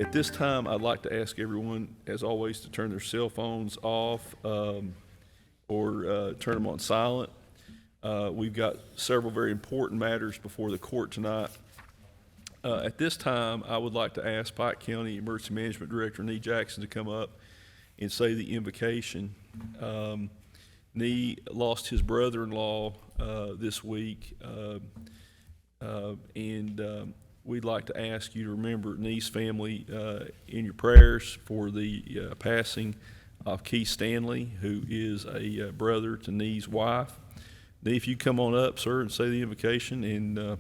At this time, I'd like to ask everyone, as always, to turn their cell phones off or turn them on silent. We've got several very important matters before the court tonight. At this time, I would like to ask Pike County Emergency Management Director Nee Jackson to come up and say the invocation. Nee lost his brother-in-law this week, and we'd like to ask you to remember Nee's family in your prayers for the passing of Keith Stanley, who is a brother to Nee's wife. Nee, if you come on up, sir, and say the invocation, and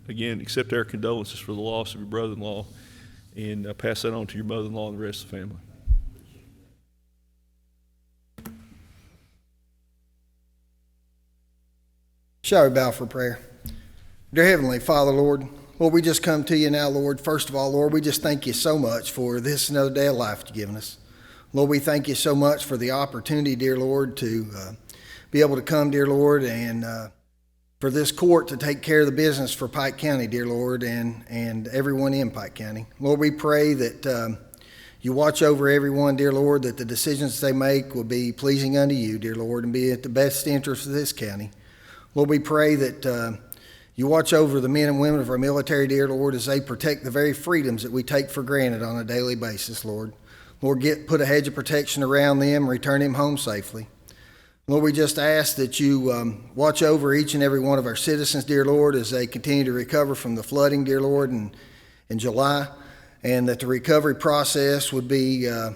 again, accept our condolences for the loss of your brother-in-law, and pass that on to your mother-in-law and the rest of the family. Shall we bow for prayer? Dear Heavenly Father, Lord, we just come to you now, Lord. First of all, Lord, we just thank you so much for this another day of life you've given us. Lord, we thank you so much for the opportunity, dear Lord, to be able to come, dear Lord, and for this court to take care of the business for Pike County, dear Lord, and everyone in Pike County. Lord, we pray that you watch over everyone, dear Lord, that the decisions they make will be pleasing unto you, dear Lord, and be at the best interest of this county. Lord, we pray that you watch over the men and women of our military, dear Lord, as they protect the very freedoms that we take for granted on a daily basis, Lord. Lord, put a hedge of protection around them and return them home safely. Lord, we just ask that you watch over each and every one of our citizens, dear Lord, as they continue to recover from the flooding, dear Lord, in July, and that the recovery process would be a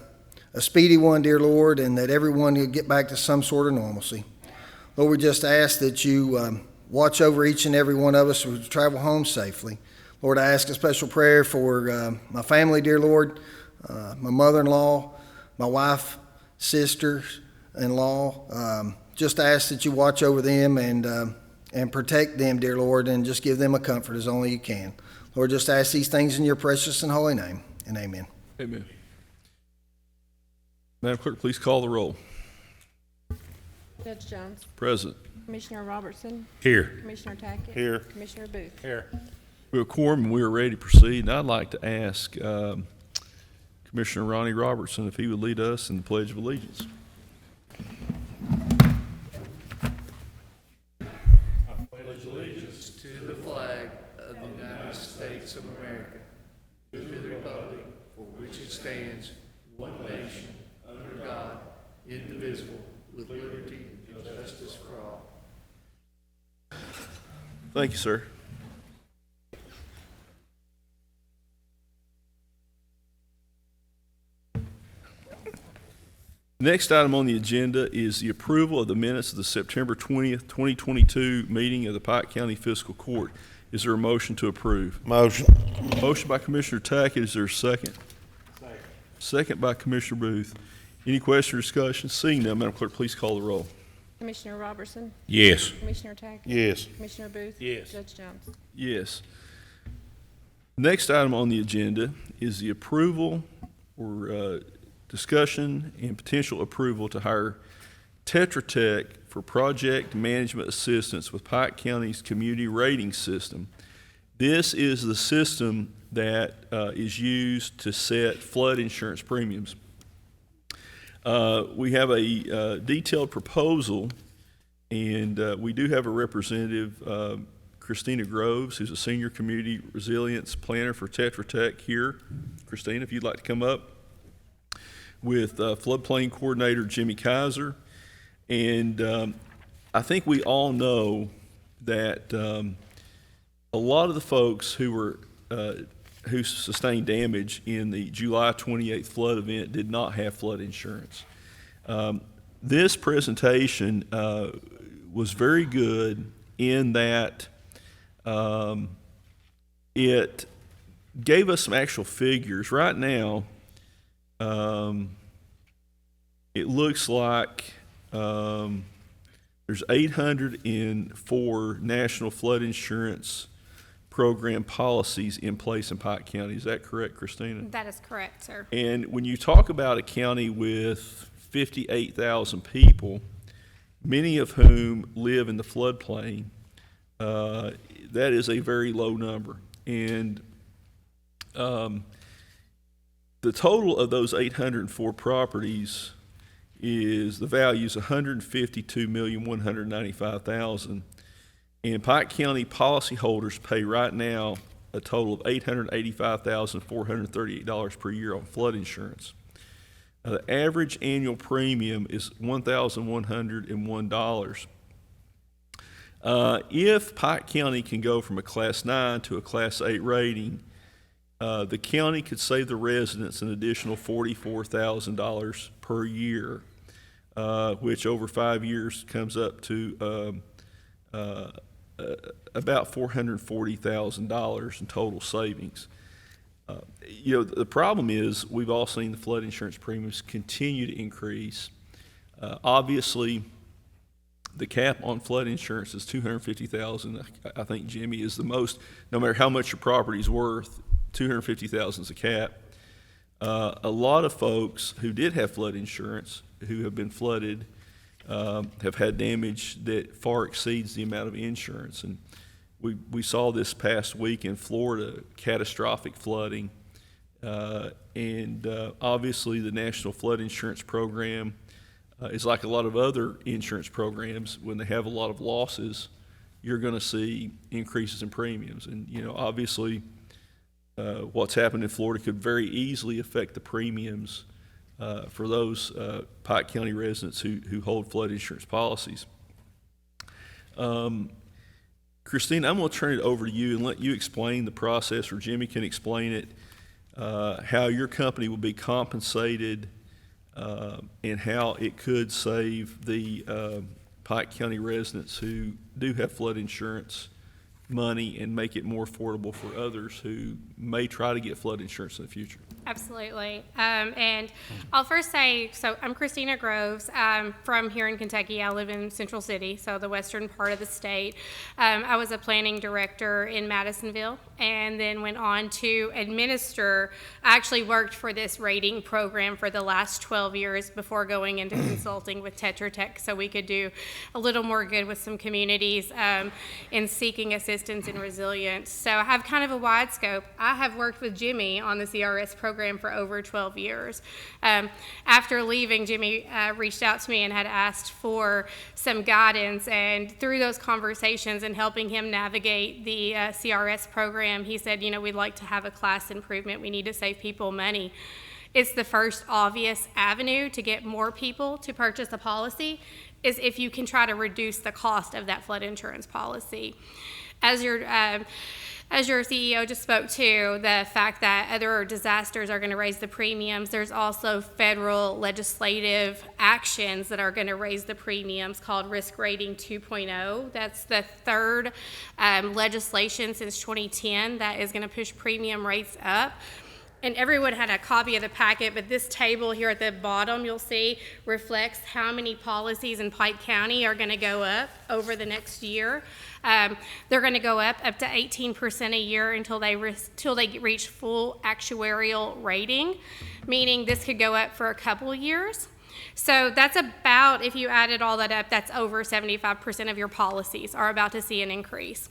speedy one, dear Lord, and that everyone would get back to some sort of normalcy. Lord, we just ask that you watch over each and every one of us who travel home safely. Lord, I ask a special prayer for my family, dear Lord, my mother-in-law, my wife, sister-in-law. Just ask that you watch over them and protect them, dear Lord, and just give them a comfort as only you can. Lord, just ask these things in your precious and holy name, and amen. Amen. Madam Clerk, please call the roll. Judge Jones. Present. Commissioner Robertson. Here. Commissioner Tackett. Here. Commissioner Booth. Here. We have a quorum and we are ready to proceed. And I'd like to ask Commissioner Ronnie Robertson if he would lead us in the Pledge of Allegiance. I pledge allegiance to the flag of the United States of America, to the republic for which it stands, one nation, under God, indivisible, with liberty and justice for all. Thank you, sir. Next item on the agenda is the approval of the minutes of the September 20th, 2022 meeting of the Pike County Fiscal Court. Is there a motion to approve? Motion. Motion by Commissioner Tackett. Is there a second? Second. Second by Commissioner Booth. Any question or discussion? Seeing none, Madam Clerk, please call the roll. Commissioner Robertson. Yes. Commissioner Tackett. Yes. Commissioner Booth. Yes. Judge Jones. Yes. Next item on the agenda is the approval or discussion and potential approval to hire Tetra for project management assistance with Pike County's community rating system. This is the system that is used to set flood insurance premiums. We have a detailed proposal, and we do have a representative, Christina Groves, who's a senior community resilience planner for Tetra here. Christina, if you'd like to come up, with floodplain coordinator Jimmy Kaiser. And I think we all know that a lot of the folks who sustained damage in the July 28th flood event did not have flood insurance. This presentation was very good in that it gave us some actual figures. Right now, it looks like there's 804 national flood insurance program policies in place in Pike County. Is that correct, Christina? That is correct, sir. And when you talk about a county with 58,000 people, many of whom live in the floodplain, that is a very low number. And The total of those 804 properties is, the value is $152,195,000. And Pike County policyholders pay right now a total of $885,438 per year on flood insurance. The average annual premium is $1,101. If Pike County can go from a Class 9 to a Class 8 rating, the county could save the residents an additional $44,000 per year, which over 5 years comes up to about $440,000 in total savings. The problem is, we've all seen the flood insurance premiums continue to increase. Obviously, the cap on flood insurance is $250,000. I think, Jimmy, is the most, no matter how much your property's worth, $250,000 is a cap. A lot of folks who did have flood insurance, who have been flooded, have had damage that far exceeds the amount of insurance. And we saw this past week in Florida, catastrophic flooding. Obviously the National Flood Insurance Program is like a lot of other insurance programs. When they have a lot of losses, you're going to see increases in premiums. And, obviously what's happened in Florida could very easily affect the premiums for those Pike County residents who hold flood insurance policies. Christine, I'm going to turn it over to you and let you explain the process, or Jimmy can explain it, how your company will be compensated and how it could save the Pike County residents who do have flood insurance money and make it more affordable for others who may try to get flood insurance in the future. Absolutely. And I'll first say, so I'm Christina Groves. I'm from here in Kentucky. I live in Central City, so the western part of the state. I was a planning director in Madisonville and then went on to administer. I actually worked for this rating program for the last 12 years before going into consulting with Tetra Tech, so we could do a little more good with some communities in seeking assistance and resilience. So I have kind of a wide scope. I have worked with Jimmy on the CRS program for over 12 years. After leaving, Jimmy reached out to me and had asked for some guidance, and through those conversations and helping him navigate the CRS program, he said, we'd like to have a class improvement. We need to save people money. It's the first obvious avenue to get more people to purchase a policy, is if you can try to reduce the cost of that flood insurance policy. As your CEO just spoke to, the fact that other disasters are going to raise the premiums, there's also federal legislative actions that are going to raise the premiums called Risk Rating 2.0. That's the third legislation since 2010 that is going to push premium rates up. And everyone had a copy of the packet, but this table here at the bottom, you'll see, reflects how many policies in Pike County are going to go up over the next year. They're going to go up to 18% a year until they reach full actuarial rating, meaning this could go up for a couple years. So that's about, if you added all that up, that's over 75% of your policies are about to see an increase.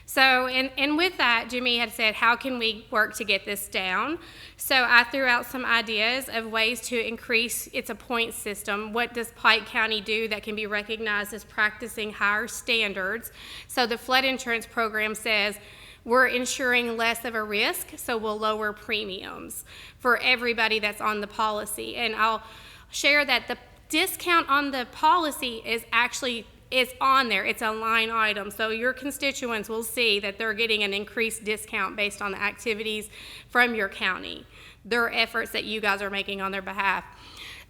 So, and with that, Jimmy had said, how can we work to get this down? So I threw out some ideas of ways to increase. It's a point system. What does Pike County do that can be recognized as practicing higher standards? So the flood insurance program says, we're insuring less of a risk, so we'll lower premiums for everybody that's on the policy. And I'll share that the discount on the policy is on there. It's a line item. So your constituents will see that they're getting an increased discount based on the activities from your county, their efforts that you guys are making on their behalf.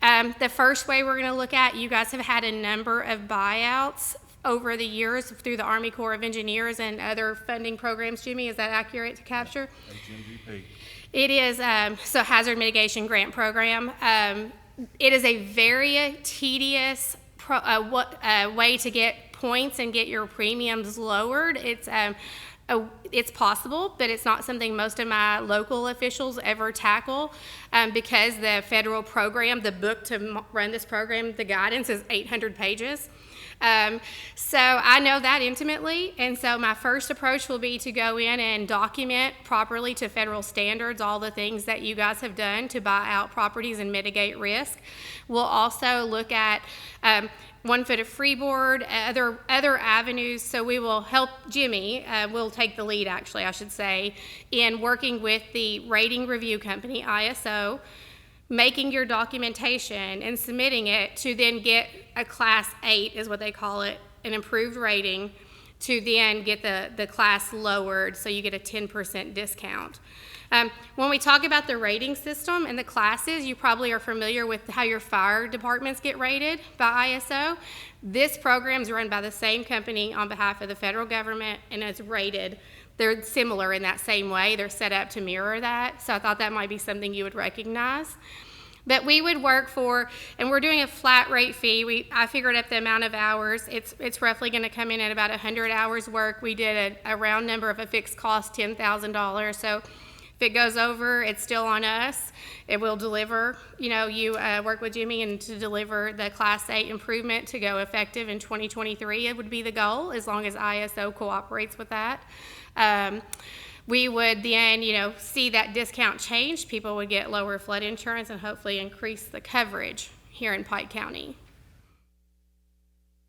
The first way we're going to look at, you guys have had a number of buyouts over the years through the Army Corps of Engineers and other funding programs. Jimmy, is that accurate to capture? It is, so Hazard Mitigation Grant Program. It is a very tedious way to get points and get your premiums lowered. It's possible, but it's not something most of my local officials ever tackle because the federal program, the book to run this program, the guidance is 800 pages. So I know that intimately, and so my first approach will be to go in and document properly to federal standards all the things that you guys have done to buy out properties and mitigate risk. We'll also look at 1 foot of freeboard, other avenues. So we will help Jimmy, we'll take the lead actually, I should say, in working with the rating review company, ISO, making your documentation and submitting it to then get a Class 8, is what they call it, an improved rating, to then get the class lowered so you get a 10% discount. When we talk about the rating system and the classes, you probably are familiar with how your fire departments get rated by ISO. This program is run by the same company on behalf of the federal government and is rated. They're similar in that same way. They're set up to mirror that. So I thought that might be something you would recognize. But we would work for, and we're doing a flat rate fee. I figured up the amount of hours. It's roughly going to come in at about 100 hours work. We did a round number of a fixed cost, $10,000. So if it goes over, it's still on us. It will deliver. You work with Jimmy and to deliver the Class 8 improvement to go effective in 2023. It would be the goal, as long as ISO cooperates with that. We would then, see that discount change. People would get lower flood insurance and hopefully increase the coverage here in Pike County.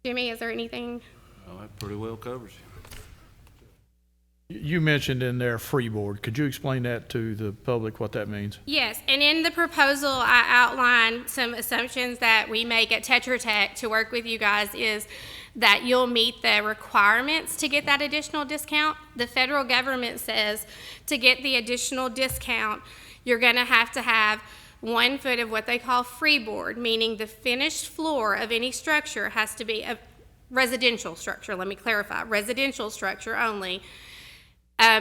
Jimmy, is there anything? Well, that pretty well covers it. You mentioned in there freeboard. Could you explain that to the public, what that means? Yes, and in the proposal, I outlined some assumptions that we make at Tetra Tech to work with you guys is that you'll meet the requirements to get that additional discount. The federal government says to get the additional discount, you're going to have 1 foot of what they call freeboard, meaning the finished floor of any structure has to be a residential structure. Let me clarify, residential structure only.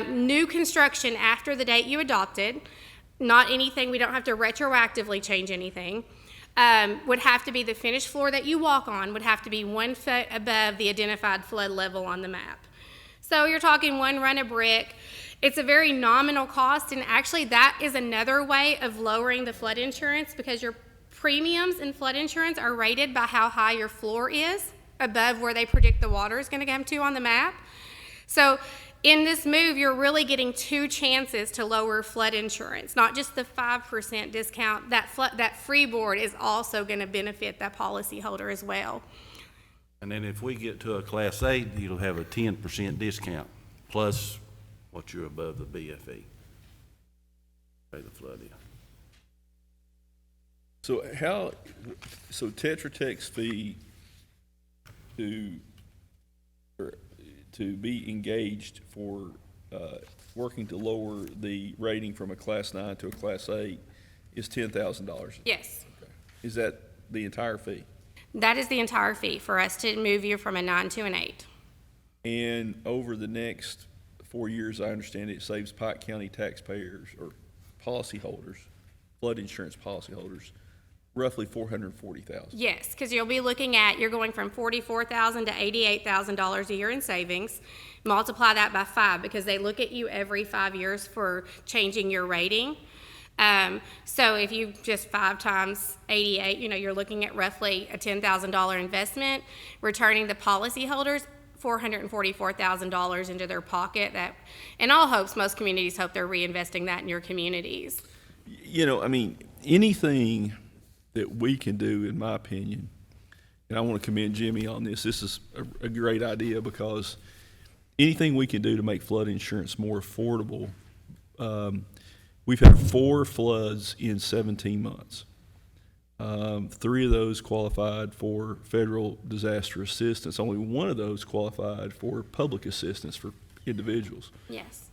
New construction after the date you adopted, not anything, we don't have to retroactively change anything, would have to be the finished floor that you walk on would have to be 1 foot above the identified flood level on the map. So you're talking 1 run of brick. It's a very nominal cost, and actually that is another way of lowering the flood insurance, because your premiums in flood insurance are rated by how high your floor is above where they predict the water is going to come to on the map. So in this move, you're really getting 2 chances to lower flood insurance, not just the 5% discount. That freeboard is also going to benefit that policyholder as well. And then if we get to a Class 8, you'll have a 10% discount, plus what you're above the BFE. Pay the flood in. So Tetra Tech's fee to be engaged for working to lower the rating from a Class 9 to a Class 8 is $10,000? Yes. Okay. Is that the entire fee? That is the entire fee for us to move you from a 9 to an 8. And over the next 4 years, I understand it saves Pike County taxpayers or policyholders, flood insurance policyholders, roughly $440,000. Yes, because you're going from $44,000 to $88,000 a year in savings. Multiply that by 5, because they look at you every 5 years for changing your rating. So if you just 5 times 88, you're looking at roughly a $10,000 investment, returning the policyholders $444,000 into their pocket. That, in all hopes, most communities hope they're reinvesting that in your communities. Anything that we can do, in my opinion, and I want to commend Jimmy on this. This is a great idea, because anything we can do to make flood insurance more affordable. We've had 4 floods in 17 months. 3 of those qualified for federal disaster assistance. Only 1 of those qualified for public assistance for individuals. Yes.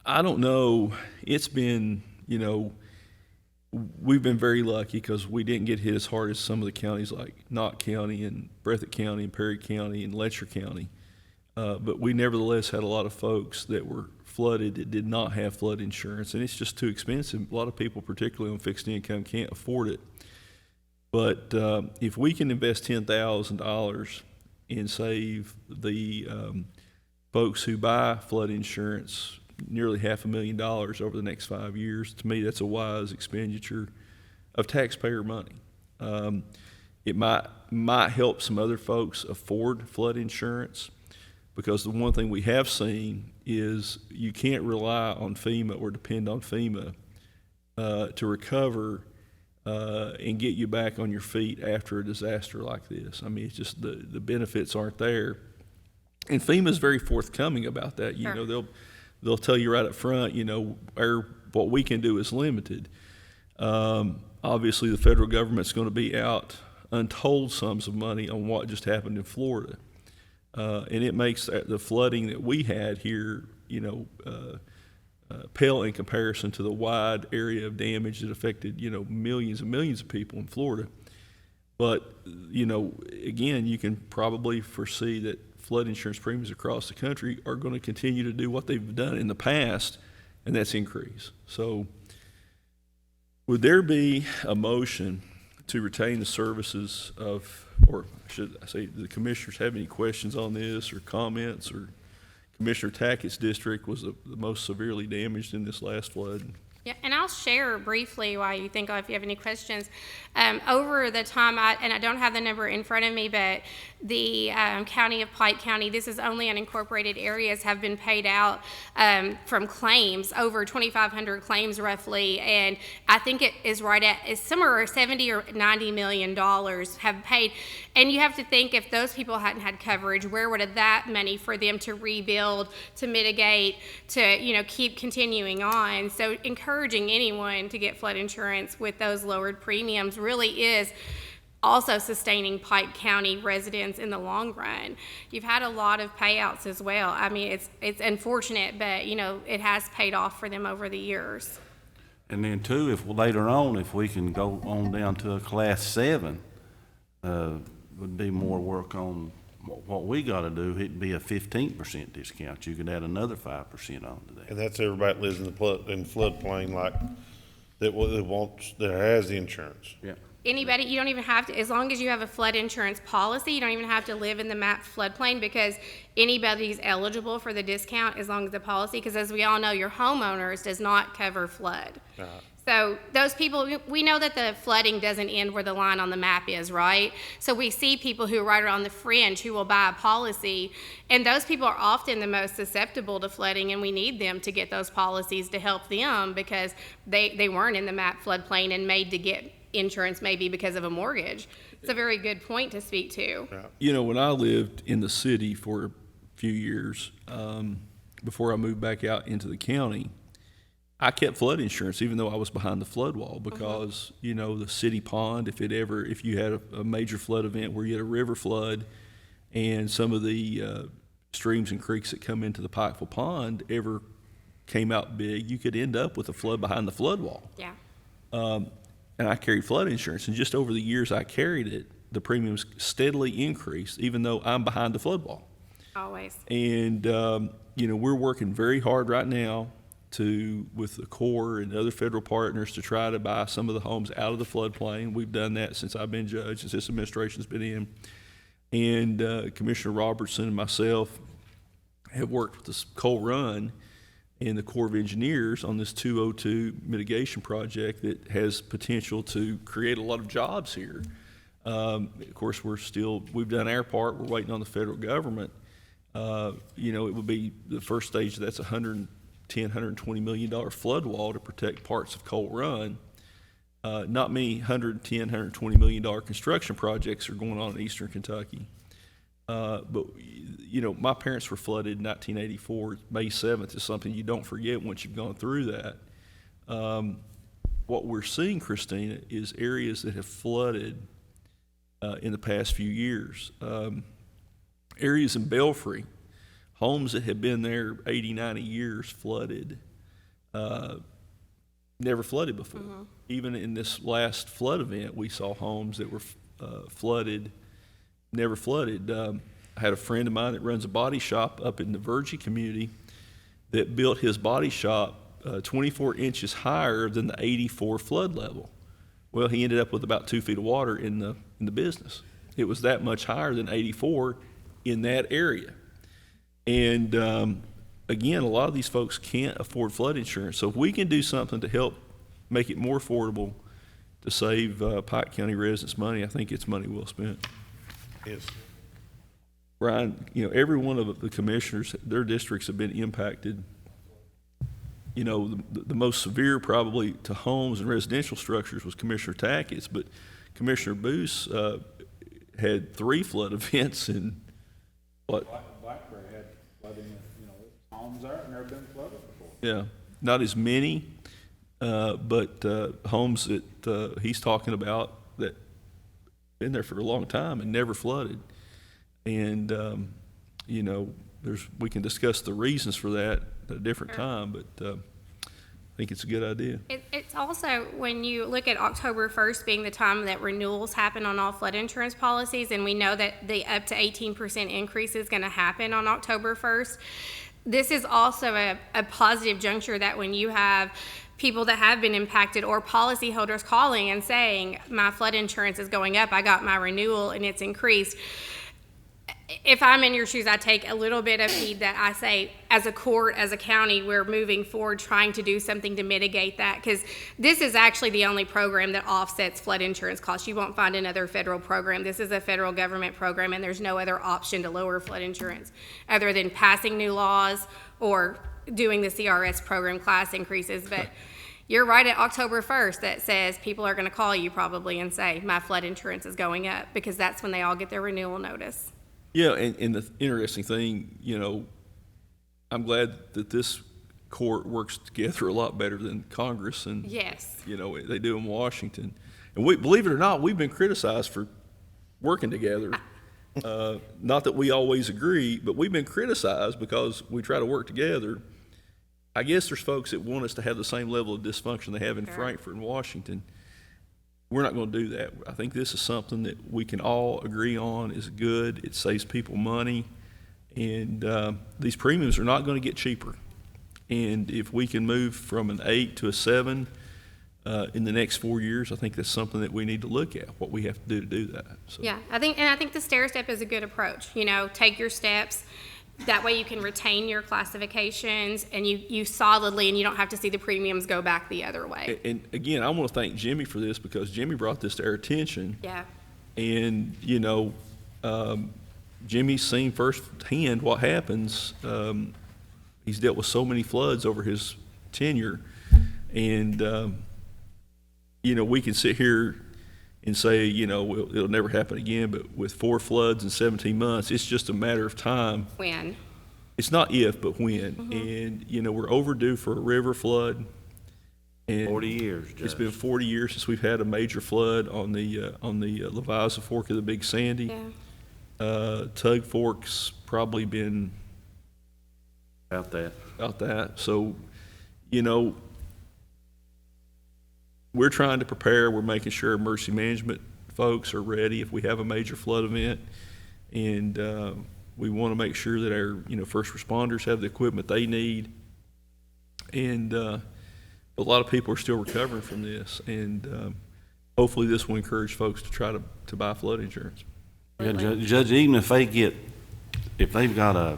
I don't know. It's been, we've been very lucky because we didn't get hit as hard as some of the counties like Knott County and Breathitt County and Perry County and Letcher County. But we nevertheless had a lot of folks that were flooded that did not have flood insurance, and it's just too expensive. A lot of people, particularly on fixed income, can't afford it. But if we can invest $10,000 and save the folks who buy flood insurance nearly $500,000 over the next 5 years, to me that's a wise expenditure of taxpayer money. It might help some other folks afford flood insurance, because the one thing we have seen is you can't rely on FEMA or depend on FEMA to recover and get you back on your feet after a disaster like this. I mean, it's just the benefits aren't there. And FEMA's very forthcoming about that. You know, they'll tell you right up front, you know, what we can do is limited. Obviously, the federal government's going to be out untold sums of money on what just happened in Florida. And it makes the flooding that we had here, you know, pale in comparison to the wide area of damage that affected, you know, millions and millions of people in Florida. But, you know, again, you can probably foresee that flood insurance premiums across the country are going to continue to do what they've done in the past, and that's increase. So would there be a motion to retain the services of, or should I say, do the commissioners have any questions on this or comments? Or Commissioner Tackett's district was the most severely damaged in this last flood. Yeah, and I'll share briefly while you think if you have any questions. Over the time, and I don't have the number in front of me, but the county of Pike County, this is only unincorporated areas, have been paid out from claims, over 2,500 claims roughly, and I think it is right at, it's somewhere 70 or 90 million dollars have paid. And you have to think, if those people hadn't had coverage, where would have that money for them to rebuild, to mitigate, to, you know, keep continuing on? So encouraging anyone to get flood insurance with those lowered premiums really is also sustaining Pike County residents in the long run. You've had a lot of payouts as well. I mean, it's unfortunate, but, you know, it has paid off for them over the years. And then too, if later on, if we can go on down to a class 7, would be more work on what we gotta do. It'd be a 15% discount. You could add another 5% onto that. And that's everybody that lives in the floodplain, like, that has the insurance. Yeah. Anybody, you don't even have to, as long as you have a flood insurance policy, you don't even have to live in the MAP floodplain, because anybody's eligible for the discount as long as the policy, because as we all know, your homeowners does not cover flood. So those people, we know that the flooding doesn't end where the line on the map is, right? So we see people who are right around the fringe who will buy a policy, and those people are often the most susceptible to flooding, and we need them to get those policies to help them, because they weren't in the MAP floodplain and made to get insurance maybe because of a mortgage. It's a very good point to speak to. You know, when I lived in the city for a few years, before I moved back out into the county, I kept flood insurance even though I was behind the flood wall, because, you know, the city pond, if you had a major flood event where you had a river flood and some of the streams and creeks that come into the Pikeville Pond ever came out big, you could end up with a flood behind the flood wall. Yeah. And I carried flood insurance, and just over the years I carried it, the premiums steadily increased, even though I'm behind the flood wall. Always. And, you know, we're working very hard right now with the Corps and other federal partners to try to buy some of the homes out of the floodplain. We've done that since I've been judge, since this administration's been in. And Commissioner Robertson and myself have worked with the Coal Run and the Corps of Engineers on this 202 mitigation project that has potential to create a lot of jobs here. Of course, we've done our part. We're waiting on the federal government. You know, it would be the first stage. That's $120 million flood wall to protect parts of Coal Run. Not many $120 million construction projects are going on in eastern Kentucky. But, you know, my parents were flooded in 1984. May 7th is something you don't forget once you've gone through that. What we're seeing, Christina, is areas that have flooded in the past few years. Areas in Belfry, homes that have been there 80, 90 years flooded, never flooded before. Even in this last flood event, we saw homes that were flooded, never flooded. I had a friend of mine that runs a body shop up in the Virgie community that built his body shop 24 inches higher than the 84 flood level. Well, he ended up with about 2 feet of water in the business. It was that much higher than 84 in that area. And again, a lot of these folks can't afford flood insurance. So if we can do something to help make it more affordable to save Pike County residents money, I think it's money well spent. Yes. Brian, every one of the commissioners, their districts have been impacted. The most severe probably to homes and residential structures was Commissioner Tackett's, but Commissioner Boos had 3 flood events in what? Blackberry had flooding, homes there have never been flooded before. Yeah, not as many, but homes that he's talking about that been there for a long time and never flooded. And, we can discuss the reasons for that at a different time, but I think it's a good idea. It's also, when you look at October 1st being the time that renewals happen on all flood insurance policies, and we know that the up to 18% increase is going to happen on October 1st, this is also a positive juncture that when you have people that have been impacted or policyholders calling and saying, my flood insurance is going up, I got my renewal and it's increased. If I'm in your shoes, I take a little bit of heed that I say, as a court, as a county, we're moving forward trying to do something to mitigate that, because this is actually the only program that offsets flood insurance costs. You won't find another federal program. This is a federal government program, and there's no other option to lower flood insurance other than passing new laws or doing the CRS program class increases. But you're right at October 1st that says people are going to call you probably and say, my flood insurance is going up, because that's when they all get their renewal notice. Yeah, and the interesting thing, I'm glad that this court works together a lot better than Congress and, Yes. They do in Washington. And believe it or not, we've been criticized for working together. Not that we always agree, but we've been criticized because we try to work together. I guess there's folks that want us to have the same level of dysfunction they have in Frankfurt and Washington. We're not going to do that. I think this is something that we can all agree on is good. It saves people money, and these premiums are not going to get cheaper. And if we can move from an 8 to a 7 in the next 4 years, I think that's something that we need to look at, what we have to do that. So. Yeah, I think the stair step is a good approach. Take your steps. That way you can retain your classifications, and you solidly, and you don't have to see the premiums go back the other way. And again, I want to thank Jimmy for this, because Jimmy brought this to our attention. Yeah. And, Jimmy's seen firsthand what happens. He's dealt with so many floods over his tenure. And, we can sit here and say, it'll never happen again, but with 4 floods in 17 months, it's just a matter of time. When? It's not if, but when. And, we're overdue for a river flood. And 40 years, Judge. It's been 40 years since we've had a major flood on the Leviathan Fork of the Big Sandy. Yeah. Tug Fork's probably been About that. So, we're trying to prepare. We're making sure emergency management folks are ready if we have a major flood event. And we want to make sure that our, first responders have the equipment they need. And a lot of people are still recovering from this. And hopefully this will encourage folks to try to buy flood insurance. Yeah, Judge, even if they've got a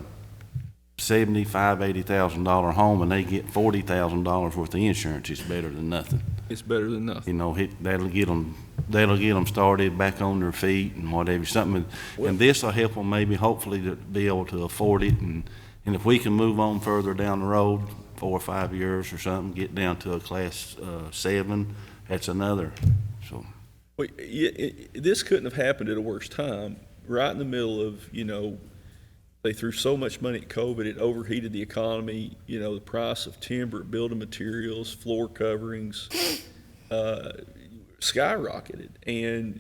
$75,000, $80,000 home and they get $40,000 worth of insurance, it's better than nothing. It's better than nothing. That'll get them started back on their feet and whatever, something. And this will help them maybe hopefully to be able to afford it. And if we can move on further down the road, 4 or 5 years or something, get down to a class 7, that's another, so. Well, this couldn't have happened at a worse time. Right in the middle of, they threw so much money at COVID, it overheated the economy. The price of timber, building materials, floor coverings skyrocketed. And,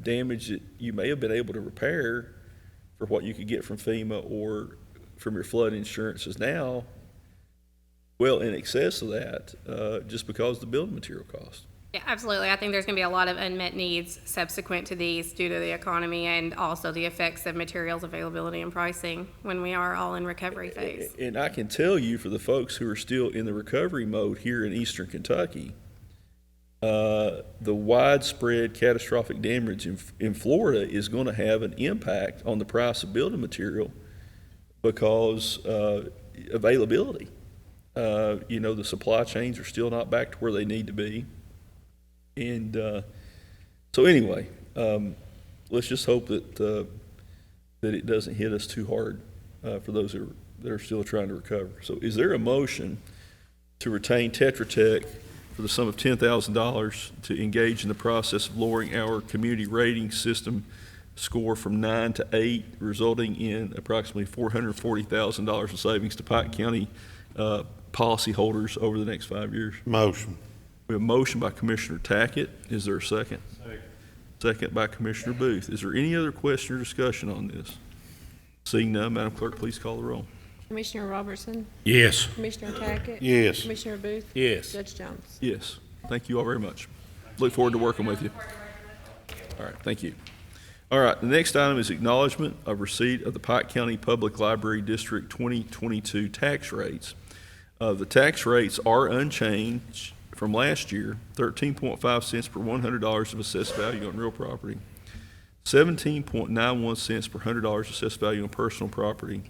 damage that you may have been able to repair for what you could get from FEMA or from your flood insurance is now well in excess of that just because of the building material cost. Yeah, absolutely. I think there's going to be a lot of unmet needs subsequent to these due to the economy and also the effects of materials availability and pricing when we are all in recovery phase. And I can tell you, for the folks who are still in the recovery mode here in eastern Kentucky, the widespread catastrophic damage in Florida is going to have an impact on the price of building material because availability. The supply chains are still not back to where they need to be. And so anyway, let's just hope that it doesn't hit us too hard for those that are still trying to recover. So is there a motion to retain Tetra Tech for the sum of $10,000 to engage in the process of lowering our community rating system score from 9 to 8, resulting in approximately $440,000 in savings to Pike County policyholders over the next 5 years? Motion. We have a motion by Commissioner Tackett. Is there a second? Second by Commissioner Booth. Is there any other question or discussion on this? Seeing none, Madam Clerk, please call the roll. Commissioner Robertson, Yes. Commissioner Tackett. Yes. Commissioner Booth. Yes. Judge Jones. Yes. Thank you all very much. Look forward to working with you. All right, thank you. All right, the next item is acknowledgment of receipt of the Pike County Public Library District 2022 tax rates. The tax rates are unchanged from last year, 13.5 cents per $100 of assessed value on real property, 17.91 cents per $100 assessed value on personal property,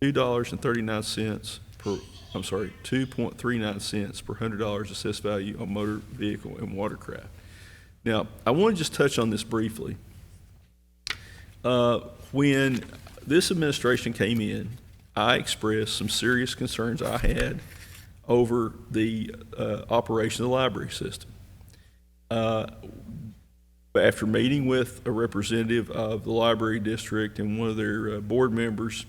$2.39 per, 2.39 cents per $100 assessed value on motor vehicle and watercraft. Now, I want to just touch on this briefly. When this administration came in, I expressed some serious concerns I had over the operation of the library system. After meeting with a representative of the library district and one of their board members,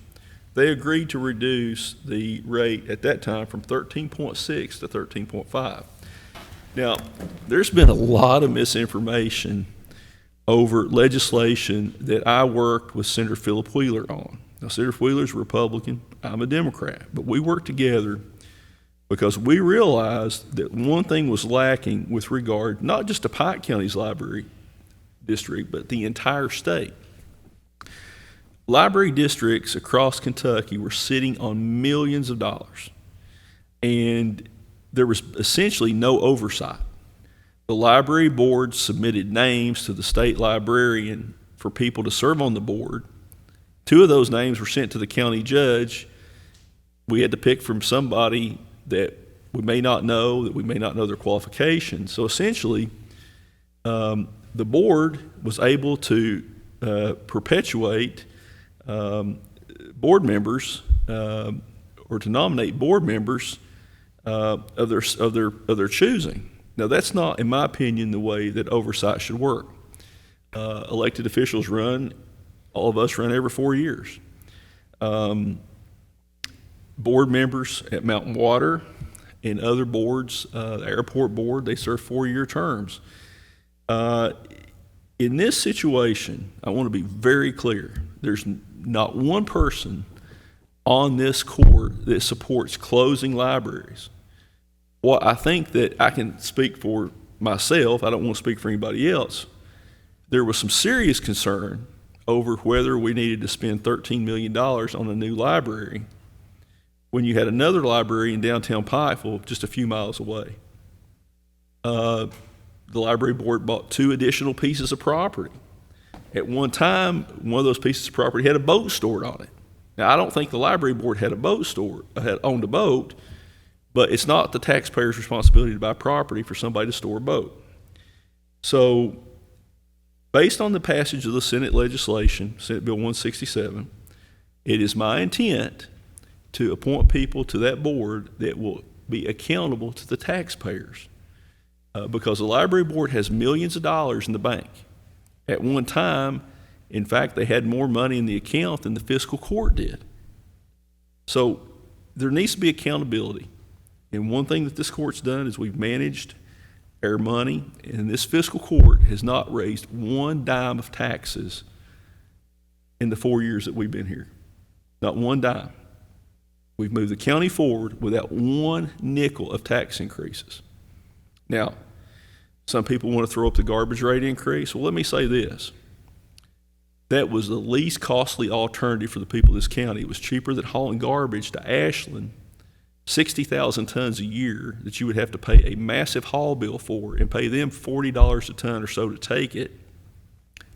they agreed to reduce the rate at that time from 13.6 to 13.5. Now, there's been a lot of misinformation over legislation that I worked with Senator Philip Wheeler on. Now, Senator Wheeler's a Republican, I'm a Democrat, but we worked together because we realized that one thing was lacking with regard not just to Pike County's library district, but the entire state. Library districts across Kentucky were sitting on millions of dollars, and there was essentially no oversight. The library board submitted names to the state librarian for people to serve on the board. 2 of those names were sent to the county judge. We had to pick from somebody that we may not know their qualifications. So essentially, the board was able to perpetuate board members or to nominate board members of their choosing. Now, that's not, in my opinion, the way that oversight should work. Elected officials all of us run every 4 years. Board members at Mountain Water and other boards, the airport board, they serve 4-year terms. In this situation, I want to be very clear. There's not one person on this court that supports closing libraries. Well, I think that I can speak for myself. I don't want to speak for anybody else. There was some serious concern over whether we needed to spend $13 million on a new library when you had another library in downtown Pikeville just a few miles away. The library board bought 2 additional pieces of property. At one time, one of those pieces of property had a boat stored on it. Now, I don't think the library board had owned a boat, but it's not the taxpayer's responsibility to buy property for somebody to store a boat. So, based on the passage of the Senate legislation, Senate Bill 167, it is my intent to appoint people to that board that will be accountable to the taxpayers. Because the library board has millions of dollars in the bank. At one time, in fact, they had more money in the account than the fiscal court did. So there needs to be accountability. And one thing that this court's done is we've managed our money, and this fiscal court has not raised one dime of taxes in the 4 years that we've been here. Not one dime. We've moved the county forward without one nickel of tax increases. Now, some people want to throw up the garbage rate increase. Well, let me say this. That was the least costly alternative for the people of this county. It was cheaper than hauling garbage to Ashland, 60,000 tons a year that you would have to pay a massive haul bill for and pay them $40 a ton or so to take it.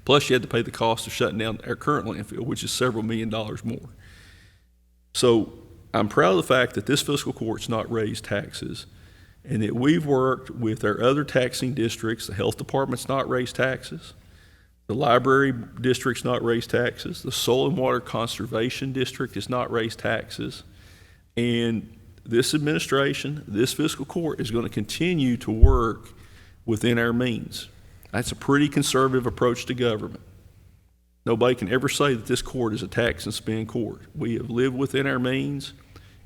Plus, you had to pay the cost of shutting down our current landfill, which is several $1 million more. So I'm proud of the fact that this fiscal court's not raised taxes. and that we've worked with our other taxing districts. The health department's not raised taxes. The library district's not raised taxes. The soil and water conservation district has not raised taxes. And this administration, this fiscal court is going to continue to work within our means. That's a pretty conservative approach to government. Nobody can ever say that this court is a tax and spend court. We have lived within our means,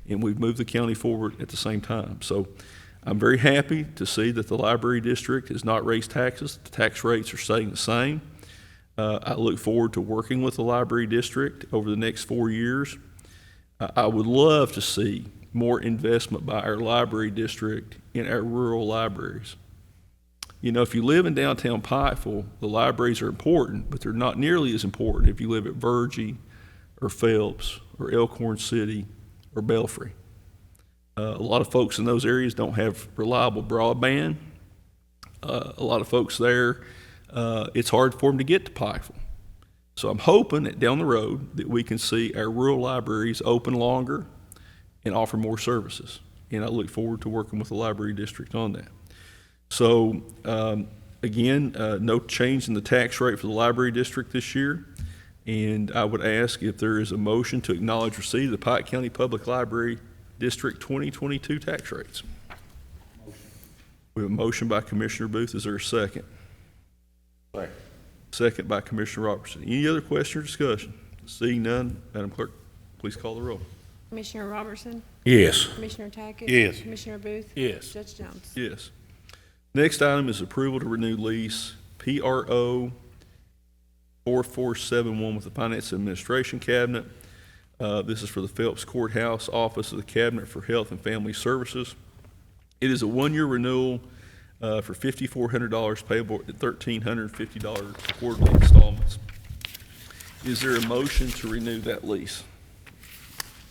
and we've moved the county forward at the same time. So I'm very happy to see that the library district has not raised taxes. The tax rates are staying the same. I look forward to working with the library district over the next 4 years. I would love to see more investment by our library district in our rural libraries. You know, if you live in downtown Pikeville, the libraries are important, but they're not nearly as important if you live at Virgie or Phelps or Elkhorn City or Belfry. A lot of folks in those areas don't have reliable broadband. A lot of folks there, it's hard for them to get to Pikeville. So I'm hoping that down the road that we can see our rural libraries open longer and offer more services. And I look forward to working with the library district on that. So again, no change in the tax rate for the library district this year. And I would ask if there is a motion to acknowledge receipt of the Pike County Public Library District 2022 tax rates. We have a motion by Commissioner Booth. Is there a second? Second. Second by Commissioner Robertson. Any other question or discussion? Seeing none, Madam Clerk, please call the roll. Commissioner Robertson, Yes. Commissioner Tackett. Yes. Commissioner Booth. Yes. Judge Jones. Yes. Next item is approval to renew lease PRO 4471 with the Finance Administration Cabinet. This is for the Phelps Courthouse Office of the Cabinet for Health and Family Services. It is a one-year renewal for $5,400 payable at $1,350 quarterly installments. Is there a motion to renew that lease?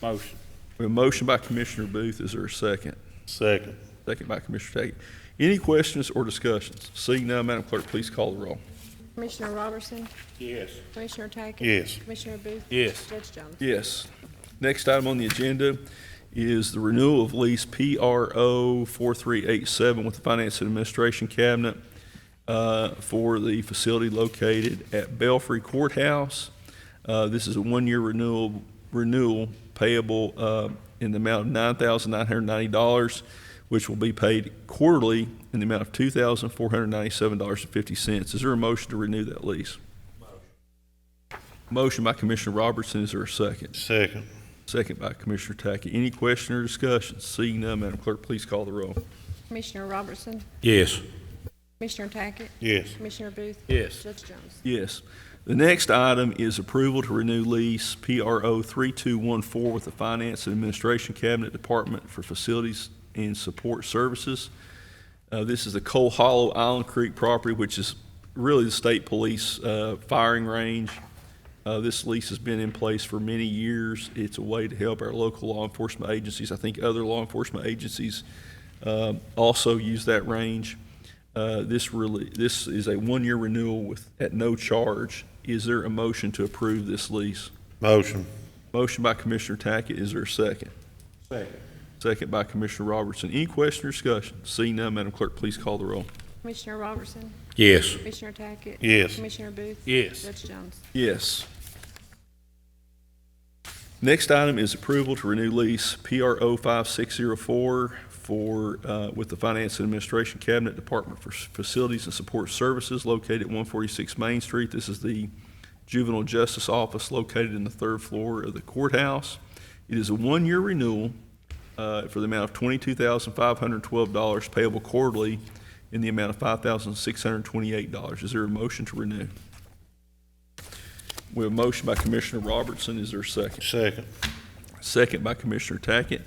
Motion. We have a motion by Commissioner Booth. Is there a second? Second. Second by Commissioner Tackett. Any questions or discussions? Seeing none, Madam Clerk, please call the roll. Commissioner Robertson, Yes. Commissioner Tackett. Yes. Commissioner Booth. Yes. Judge Jones. Yes. Next item on the agenda is the renewal of lease PRO 4387 with the Finance and Administration Cabinet for the facility located at Belfry Courthouse. This is a one-year renewal payable in the amount of $9,990, which will be paid quarterly in the amount of $2,497.50. Is there a motion to renew that lease? Motion by Commissioner Robertson. Is there a second? Second. Second by Commissioner Tackett. Any question or discussion? Seeing none, Madam Clerk, please call the roll. Commissioner Robertson, Yes. Commissioner Tackett. Yes. Commissioner Booth. Yes. Judge Jones. Yes. The next item is approval to renew lease PRO 3214 with the Finance and Administration Cabinet Department for Facilities and Support Services. This is the Coal Hollow Island Creek property, which is really the state police firing range. This lease has been in place for many years. It's a way to help our local law enforcement agencies. I think other law enforcement agencies also use that range. This is a one-year renewal at no charge. Is there a motion to approve this lease? Motion. Motion by Commissioner Tackett. Is there a second? Second. Second by Commissioner Robertson. Any question or discussion? Seeing none, Madam Clerk, please call the roll. Commissioner Robertson, Yes. Commissioner Tackett. Yes. Commissioner Booth. Yes. Judge Jones. Yes. Next item is approval to renew lease PRO 5604 with the Finance and Administration Cabinet Department for Facilities and Support Services located at 146 Main Street. This is the Juvenile Justice Office located in the third floor of the courthouse. It is a one-year renewal for the amount of $22,512 payable quarterly in the amount of $5,628. Is there a motion to renew? We have a motion by Commissioner Robertson. Is there a second? Second. Second by Commissioner Tackett.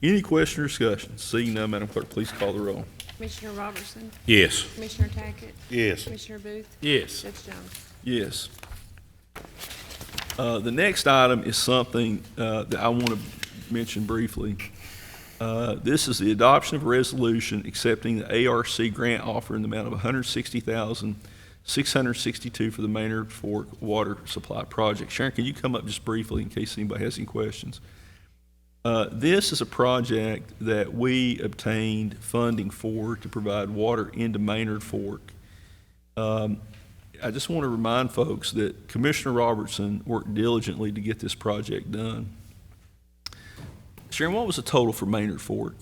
Any question or discussion? Seeing none, Madam Clerk, please call the roll. Commissioner Robertson, Yes. Commissioner Tackett. Yes. Commissioner Booth. Yes. Judge Jones. Yes. The next item is something that I want to mention briefly. This is the adoption of a resolution accepting the ARC grant offer in the amount of $160,662 for the Maynard Fork Water Supply Project. Sharon, can you come up just briefly in case anybody has any questions? This is a project that we obtained funding for to provide water into Maynard Fork. I just want to remind folks that Commissioner Robertson worked diligently to get this project done. Sharon, what was the total for Maynard Fork?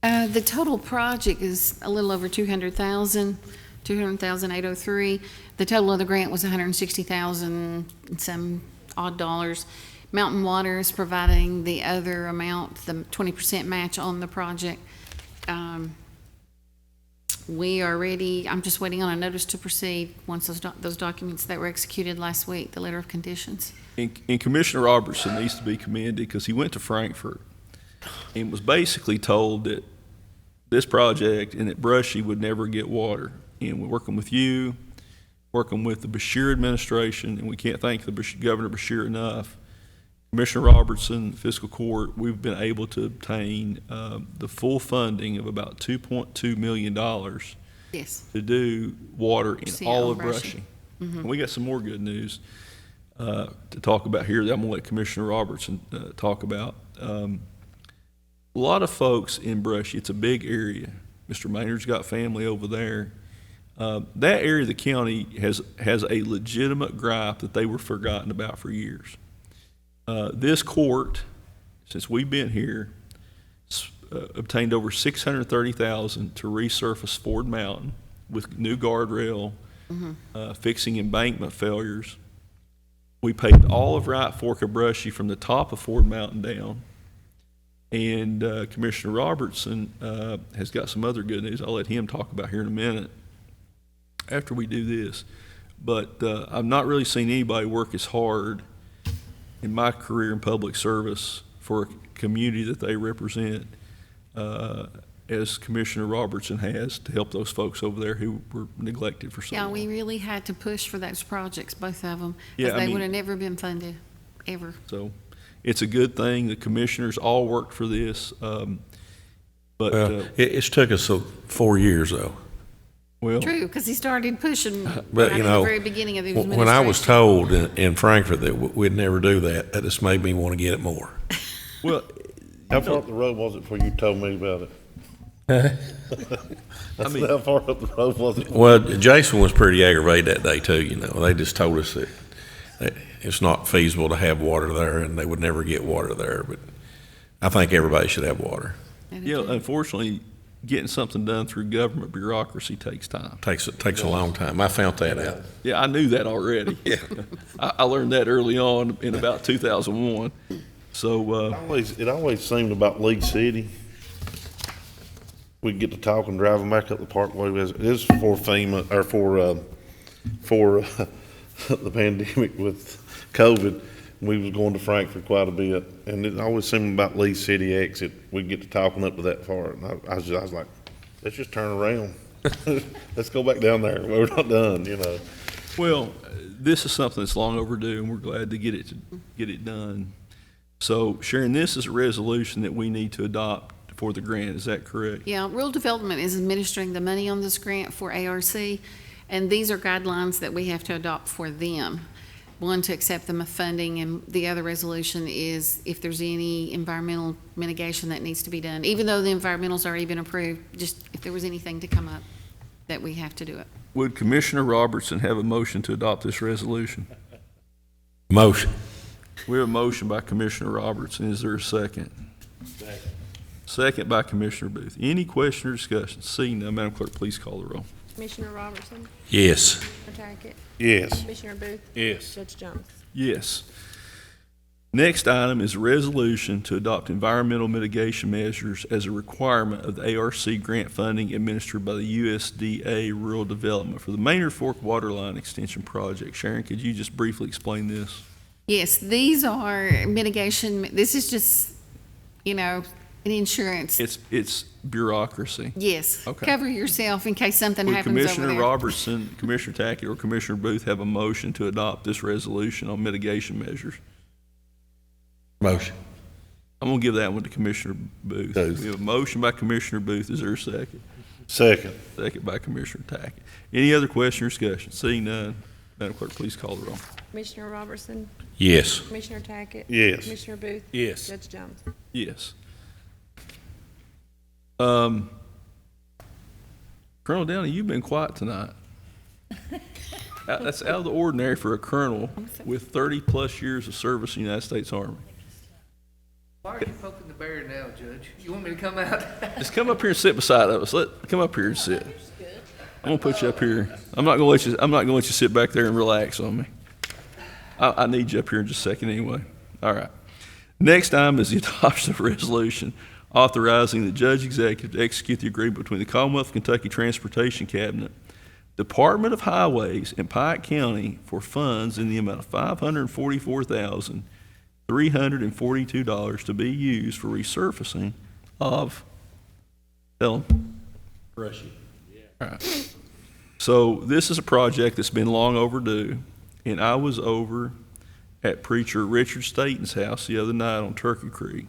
The total project is a little over 200,000, 200,803. The total of the grant was 160,000 and some odd dollars. Mountain Water is providing the other amount, the 20% match on the project. We are ready. I'm just waiting on a notice to proceed once those documents that were executed last week, the letter of conditions. And Commissioner Robertson needs to be commended because he went to Frankfurt and was basically told that this project and that Brushy would never get water. And we're working with you, working with the Bashir administration, and we can't thank the Governor Bashir enough. Commissioner Robertson, Fiscal Court, we've been able to obtain the full funding of about $2.2 million Yes. to do water in See, all on of Brushy. Brushy. And we got some more good news to talk about here that I'm going to let Commissioner Robertson talk about. A lot of folks in Brushy, it's a big area. Mr. Maynard's got family over there. That area of the county has a legitimate gripe that they were forgotten about for years. This court, since we've been here, obtained over $630,000 to resurface Ford Mountain with new guardrail, fixing embankment failures. We paved all of Right Fork of Brushy from the top of Ford Mountain down. And Commissioner Robertson has got some other good news I'll let him talk about here in a minute after we do this. But I've not really seen anybody work as hard in my career in public service for a community that they represent as Commissioner Robertson has to help those folks over there who were neglected for so Yeah, long. we really had to push for those projects, both of them, Yeah, because I they mean- would have never been funded, ever. So it's a good thing. The commissioners all worked for this. It's took us 4 years, though. Well, True, because he started pushing But, right you at know, the very beginning of the when I was administration. told in Frankfurt that we'd never do that, that just made me want to get it more. well, How far up the road was it before you told me about it? I mean- said, how far up the road was it? Well, Jason was pretty aggravated that day too, you know. They just told us that it's not feasible to have water there and they would never get water there, but I think everybody should have water. yeah, unfortunately, getting something done through government bureaucracy takes time. Takes a long time. I found that out. Yeah, I knew that already. Yeah. I learned that early on in about 2001. So, It always seemed about Lease City. We'd get to talking, driving back up the parkway. It was for FEMA, or for the pandemic with COVID. We was going to Frankfurt quite a bit, and it always seemed about Lease City exit. We'd get to talking up to that far, and I was like, let's just turn around. Let's go back down there. We're not done, you know. well, this is something that's long overdue, and we're glad to get it done. So, Sharon, this is a resolution that we need to adopt for the grant. Is that correct? Yeah, Rural Development is administering the money on this grant for ARC, and these are guidelines that we have to adopt for them. One, to accept them of funding, and the other resolution is if there's any environmental mitigation that needs to be done. Even though the environmental's already been approved, just if there was anything to come up, that we have to do it. Would Commissioner Robertson have a motion to adopt this resolution? Motion. We have a motion by Commissioner Robertson. Is there a second? Second by Commissioner Booth. Any question or discussion? Seeing none, Madam Clerk, please call the roll. Commissioner Robertson, Yes. Commissioner Tackett, Yes. Commissioner Booth, Yes. Judge Jones. Yes. Next item is a resolution to adopt environmental mitigation measures as a requirement of the ARC grant funding administered by the USDA Rural Development for the Maynard Fork Waterline Extension Project. Sharon, could you just briefly explain this? Yes, these are mitigation, this is just, an insurance. It's bureaucracy. Yes, Okay. cover yourself in case something Would happens over Commissioner there. Robertson, Commissioner Tackett, or Commissioner Booth have a motion to adopt this resolution on mitigation measures? Motion. I'm gonna give that one to Commissioner Booth. Booth. We have a motion by Commissioner Booth. Is there a second? Second. Second by Commissioner Tackett. Any other question or discussion? Seeing none, Madam Clerk, please call the roll. Commissioner Robertson, Yes. Commissioner Tackett. Yes. Commissioner Booth. Yes. Judge Jones. Yes. Colonel Downey, you've been quiet tonight. That's out of the ordinary for a colonel with 30-plus years of service in the United States Army. Why are you poking the bear now, Judge? You want me to come out? Just come up here and sit beside us. Come up here and sit. I'm gonna put you up here. I'm not gonna let you sit back there and relax on me. I need you up here in just a second anyway. All right. Next item is the adoption of a resolution authorizing the judge executive to execute the agreement between the Commonwealth of Kentucky Transportation Cabinet, Department of Highways, and Pike County for funds in the amount of $544,342 to be used for resurfacing of Brushy. All right. So this is a project that's been long overdue, and I was over at Preacher Richard Staten's house the other night on Turkey Creek.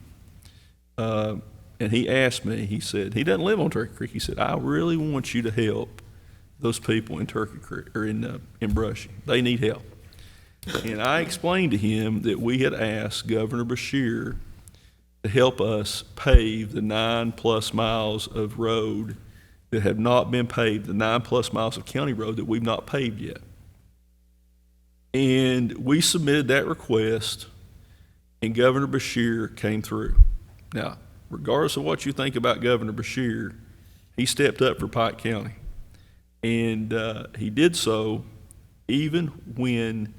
And he asked me, he said, he doesn't live on Turkey Creek. He said, I really want you to help those people in Turkey Creek, or in Brushy. They need help. And I explained to him that we had asked Governor Beshear to help us pave the 9+ miles of road that have not been paved, the 9+ miles of county road that we've not paved yet. And we submitted that request, and Governor Beshear came through. Now, regardless of what you think about Governor Beshear, he stepped up for Pike County. And he did so even when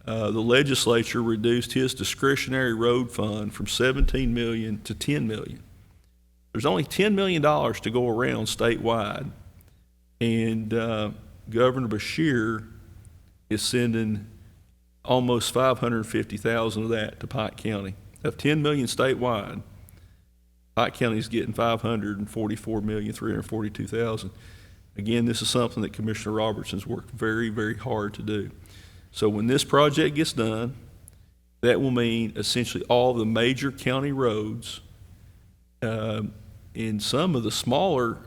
the legislature reduced his discretionary road fund from $17 million to $10 million. There's only $10 million to go around statewide, and Governor Beshear is sending almost $550,000 of that to Pike County. Of $10 million statewide, Pike County is getting $544,342,000. Again, this is something that Commissioner Robertson's worked very, very hard to do. So when this project gets done, that will mean essentially all the major county roads and some of the smaller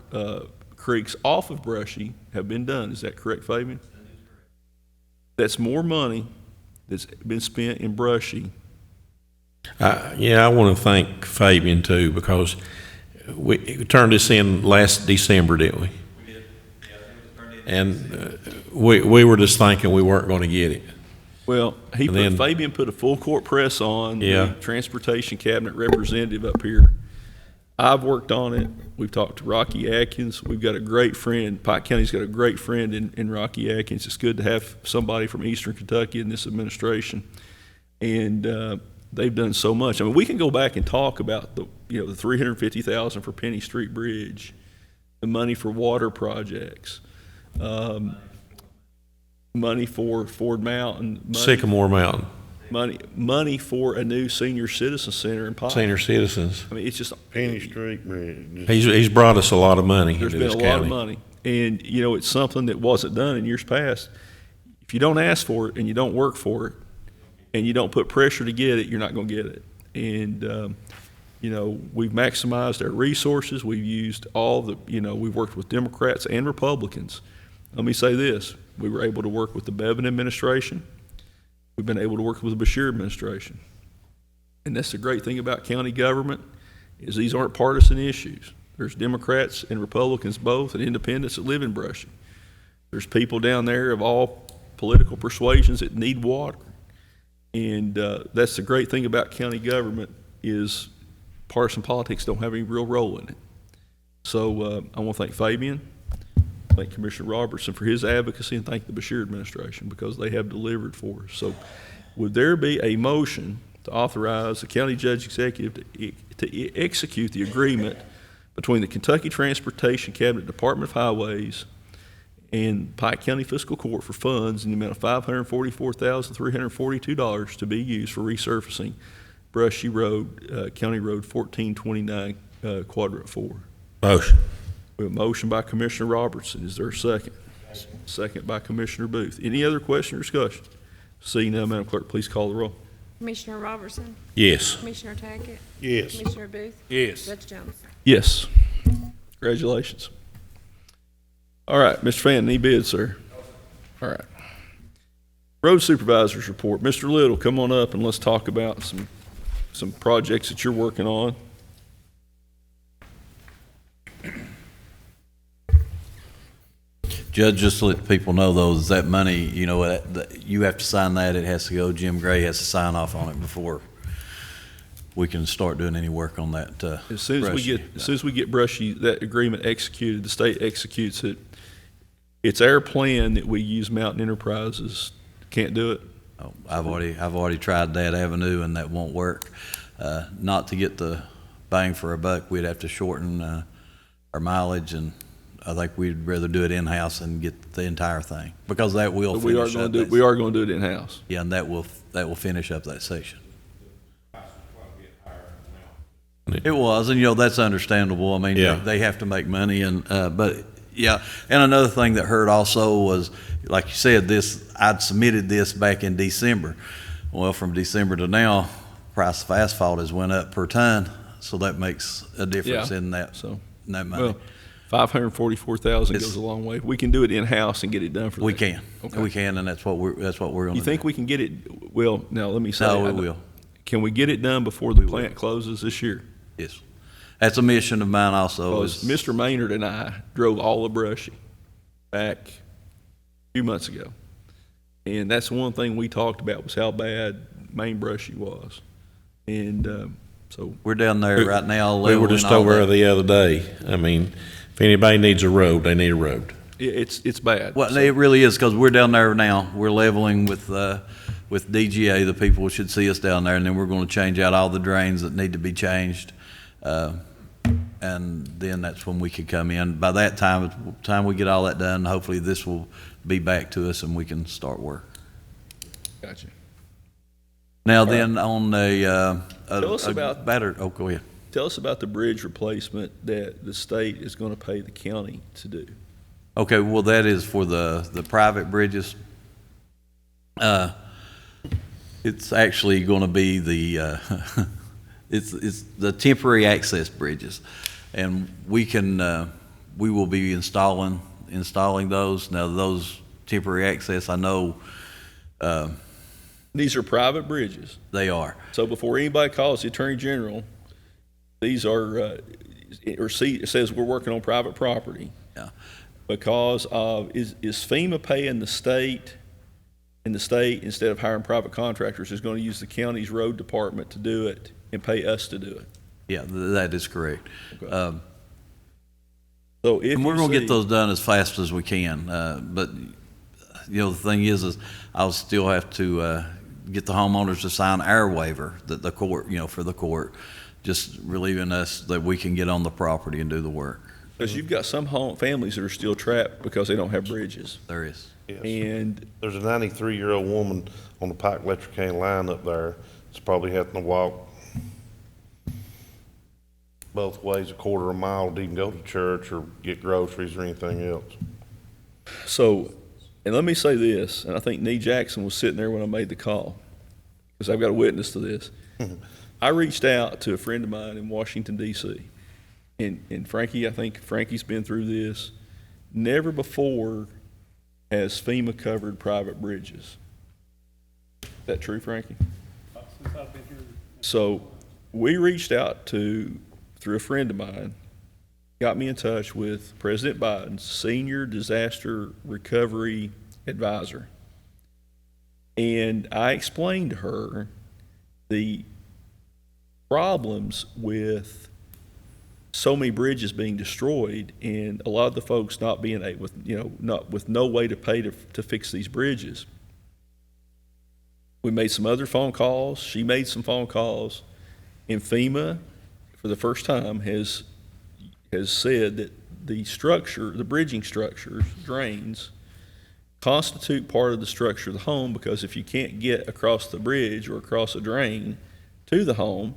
creeks off of Brushy have been done. Is that correct, Fabian? That's more money that's been spent in Brushy. Yeah, I want to thank Fabian too, because we turned this in last December, didn't we? We did. Yeah, and we were just thinking we weren't going to get it. Well, Fabian put a full court press on the Transportation Cabinet representative up here. I've worked on it. We've talked to Rocky Atkins. We've got a great friend. Pike County's got a great friend in Rocky Atkins. It's good to have somebody from Eastern Kentucky in this administration. And they've done so much. I mean, we can go back and talk about the $350,000 for Penny Street Bridge, the money for water projects, money for Ford Mountain, Sycamore Mountain, money for a new senior citizen center in Pike. Senior citizens. I mean, it's just Penny Street Bridge. He's brought us a lot of money. There's been a lot of money, and it's something that wasn't done in years past. If you don't ask for it and you don't work for it, and you don't put pressure to get it, you're not going to get it. And we've maximized our resources. We've used all the we've worked with Democrats and Republicans. Let me say this: we were able to work with the Bevan administration. We've been able to work with the Beshear administration. And that's the great thing about county government, is these aren't partisan issues. There's Democrats and Republicans both, and independents that live in Brushy. There's people down there of all political persuasions that need water. And that's the great thing about county government, is partisan politics don't have any real role in it. So I want to thank Fabian, thank Commissioner Robertson for his advocacy, and thank the Beshear administration, because they have delivered for us. So would there be a motion to authorize the county judge executive to execute the agreement between the Kentucky Transportation Cabinet, Department of Highways, and Pike County Fiscal Court for funds in the amount of $544,342 to be used for resurfacing Brushy Road, County Road 1429, Quadrant 4? Motion. We have a motion by Commissioner Robertson. Is there a second? Second by Commissioner Booth. Any other question or discussion? Seeing none, Madam Clerk, please call the roll. Commissioner Robertson, Yes. Commissioner Tackett. Yes. Commissioner Booth. Yes. Judge Jones. Yes. Congratulations. All right, Mr. Fan, any bids, sir? All right. Road Supervisors report. Mr. Little, come on up and let's talk about some projects that you're working on. Judge, just to let people know though, is that money, you know, you have to sign that, it has to go, Jim Gray has to sign off on it before we can start doing any work on that. As soon as we get Brushy, that agreement executed, the state executes it. It's our plan that we use Mountain Enterprises. Can't do it. Oh, I've already tried that avenue and that won't work. Not to get the bang for a buck, we'd have to shorten our mileage, and I think we'd rather do it in-house and get the entire thing, because that will But we are finish going up. to do, we are going to do it in-house. Yeah, and that will finish up that section. It was, and you know, that's understandable. I mean, Yeah. they have to make money, and but yeah. And another thing that hurt also was, like you said, I'd submitted this back in December. Well, from December to now, price of asphalt has went up per ton, so that makes a difference Yeah. in that money. Well, 544,000 goes a long way. We can do it in-house and get it done for We that. can, Okay. we can, and that's what we're going to do. You think we can get it, well, now let me say. No, we will. Can we get it done before the plant closes this year? Yes, that's a mission of mine also. Because Mr. Maynard and I drove all of Brushy back a few months ago. And that's one thing we talked about, was how bad Main Brushy was. And so. We're down there right now. We were just leveling all over there that. the other day. I mean, if anybody needs a road, they need a road. It's bad. Well, So- it really is, because we're down there now. We're leveling with DGA. The people should see us down there, and then we're going to change out all the drains that need to be changed. And then that's when we could come in. By that time we get all that done, hopefully this will be back to us and we can start work. Gotcha. Now then, on Tell us about- go ahead. Tell us about the bridge replacement that the state is going to pay the county to do. Okay, well, that is for the private bridges. It's actually going to be it's the temporary access bridges, and we will be installing those. Now, those temporary access, I know These are private bridges. they are. So before anybody calls the Attorney General, these are, it says we're working on private property. Yeah. Because of, is FEMA paying the state, and the state, instead of hiring private contractors, is going to use the county's road department to do it and pay us to do it? Yeah, that is correct. Okay. So if And we're you going to see- get those done as fast as we can. But, you know, the thing is I'll still have to get the homeowners to sign our waiver that the court, you know, for the court, just relieving us that we can get on the property and do the work. Because you've got some families that are still trapped because they don't have bridges. There is. Yes. And There's a 93-year-old woman on the Pike Electric Cane line up there that's probably having to walk both ways a quarter of a mile to even go to church or get groceries or anything else. so, and let me say this, and I think Nee Jackson was sitting there when I made the call, because I've got a witness to this. I reached out to a friend of mine in Washington, D.C., and Frankie, I think Frankie's been through this. Never before has FEMA covered private bridges. Is that true, Frankie? Since I've been here. So we reached out through a friend of mine, got me in touch with President Biden's Senior Disaster Recovery Advisor. And I explained to her the problems with so many bridges being destroyed and a lot of the folks not being able, with no way to pay to fix these bridges. We made some other phone calls. She made some phone calls. And FEMA, for the first time, has said that the bridging structures, drains, constitute part of the structure of the home, because if you can't get across the bridge or across a drain to the home,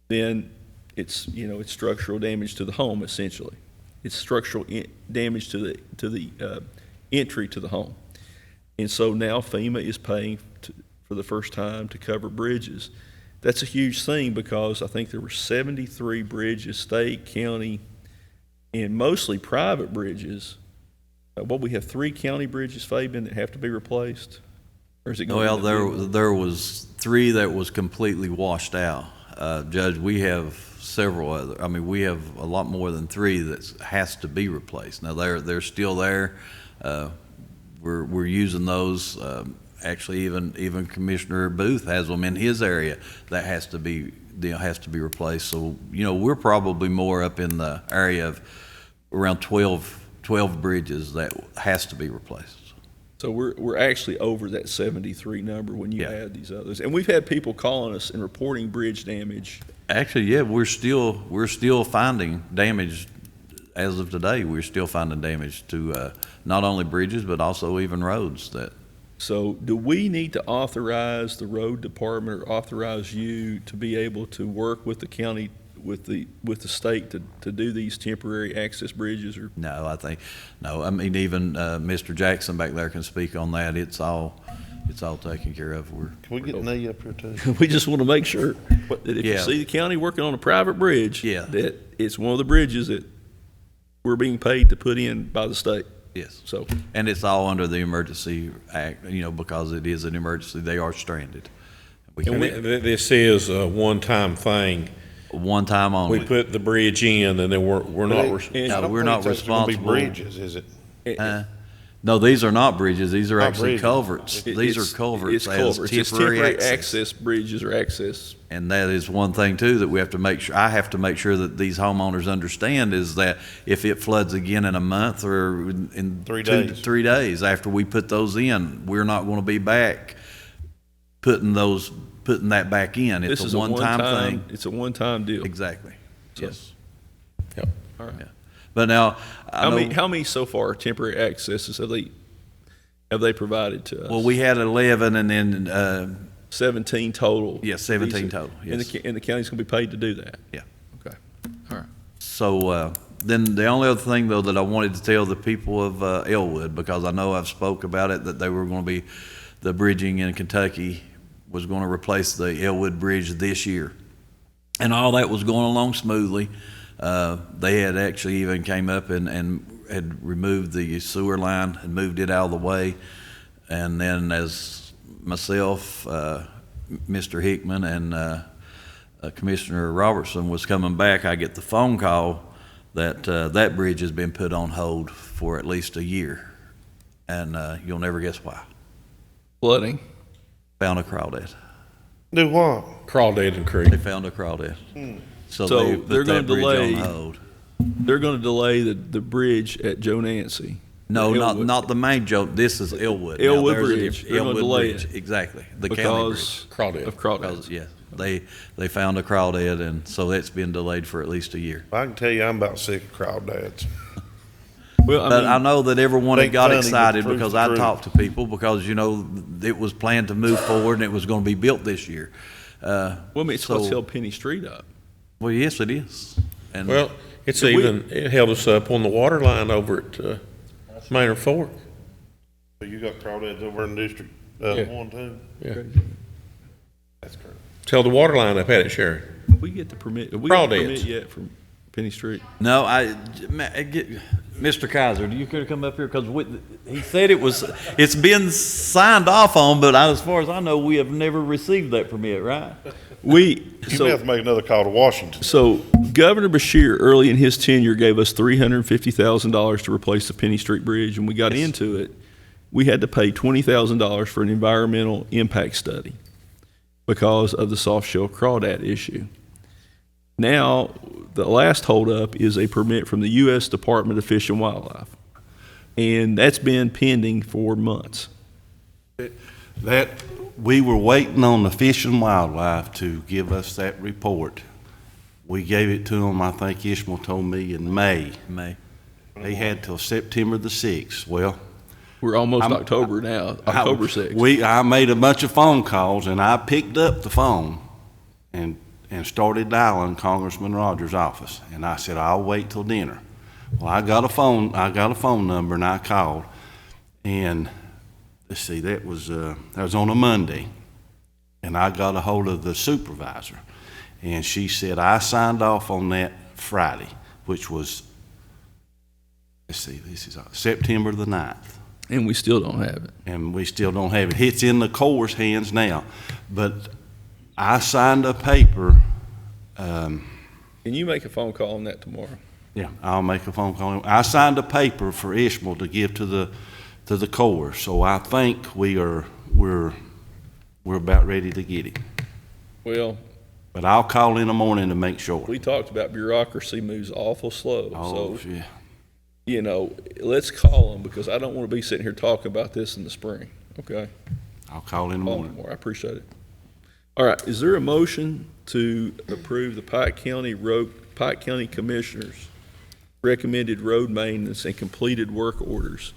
then it's structural damage to the home, essentially. It's structural damage to the entry to the home. And so now FEMA is paying for the first time to cover bridges. That's a huge thing, because I think there were 73 bridges, state, county, and mostly private bridges. We have 3 county bridges, Fabian, that have to be replaced. Or is it going Well, to be- there was 3 that was completely washed out. Judge, we have several other, I mean, we have a lot more than 3 that has to be replaced. Now, they're still there. We're using those. Actually, even Commissioner Booth has them in his area that has to be replaced. So, we're probably more up in the area of around 12 bridges that has to be replaced. So we're actually over that 73 number when you Yeah. add these others. And we've had people calling us and reporting bridge damage. Actually, yeah, we're still finding damage as of today. We're still finding damage to not only bridges but also even roads. So do we need to authorize the road department or authorize you to be able to work with the county, with the state to do these temporary access bridges? Or No, I mean, even Mr. Jackson back there can speak on that. It's all taken care of. Can we get Nay up here too? we just want to make sure that if you Yeah. see the county working on a private bridge, Yeah. that it's one of the bridges that we're being paid to put in by the state. Yes. So, And it's all under the Emergency Act, because it is an emergency. They are stranded. We And can, this is a one-time thing. one time only. We put the bridge in, and then we're not, No, we're not responsible. Bridges, is it? No, these are not bridges. These are Not actually bridges. culverts. These are culverts It's as culverts. It's temporary access. bridges or access. And that is one thing too that we have to make sure, I have to make sure that these homeowners understand is that if it floods again in a month or in 3 2 to days. 3 days after we put those in, we're not going to be back putting that back in. This It's is a one-time thing. It's a one-time deal. Exactly. So- Yes. Yep. All right. Yeah. But now, I know, How many so far temporary accesses have they provided to us? well, we had 11 and then, 17 total. 17 total, And yes. and the county's going to be paid to do that? Yeah. Okay. All right. So then the only other thing, though, that I wanted to tell the people of Elwood, because I know I've spoke about it, that they were going to be, the bridging in Kentucky was going to replace the Elwood Bridge this year. And all that was going along smoothly. They had actually even came up and had removed the sewer line and moved it out of the way. And then as myself, Mr. Hickman, and Commissioner Robertson was coming back, I get the phone call that that bridge has been put on hold for at least a year. And you'll never guess why. Flooding. Found a crawdad. Do what? Crawdad and Creek. They found a crawdad. So So they they're put gonna that bridge delay- on hold. They're going to delay the bridge at Joe Nancy. No, Elwood. not the main joke. This is Elwood. Now, Elwood there's a Bridge. They're gonna Elwood delay Bridge. it. Exactly. The county bridge. Because Crawdad. of crawdads. Because, yeah, they found a crawdad, and so that's been delayed for at least a year. I can tell you, I'm about sick of crawdads. Well, But I know that everyone Make got funny, but excited the because truth's I the talked to people because, it was planned to move forward and it was going to be built this year. Well, I mean, it's what's so- held Penny Street up. Well, yes, it is. And Well, it held us up on the water line over at Maynard Fork. So you got crawdads over in District Yeah. 1 too? Yeah. That's correct. Held the water line up at it, Sharon. We get the permit. Have we got the Crawdads. permit yet from Penny Street? No, Mr. Kaiser, do you care to come up here? Because he said it's been signed off on, but as far as I know, we have never received that permit, right? You may have to make another call to Washington. So Governor Bashir, early in his tenure, gave us $350,000 to replace the Penny Street Bridge. When we got into it, we had to pay $20,000 for an environmental impact study because of the soft shell crawdad issue. Now, the last holdup is a permit from the U.S. Department of Fish and Wildlife, and that's been pending for months. That, we were waiting on the Fish and Wildlife to give us that report. We gave it to them, I think Ishmael told me, in May. They had till September the 6th. Well, We're almost October now, October 6th. I made a bunch of phone calls, and I picked up the phone and started dialing Congressman Rogers' office. And I said, I'll wait till dinner. Well, I got a phone number, and I called. And let's see, that was on a Monday. And I got a hold of the supervisor. And she said, I signed off on that Friday, which was, let's see, this is September the 9th. And we still don't have it. and we still don't have it. It's in the Corps' hands now. But I signed a paper, Can you make a phone call on that tomorrow? yeah, I'll make a phone call. I signed a paper for Ishmael to give to the Corps, so I think we're about ready to get it. Well, But I'll call in the morning to make sure. we talked about bureaucracy moves awful slow. Oh, So, yeah. you know, let's call them because I don't want to be sitting here talking about this in the spring, okay? I'll call in the Call morning. them more. I appreciate it. All right, is there a motion to approve the Pike County Commissioners' recommended road maintenance and completed work orders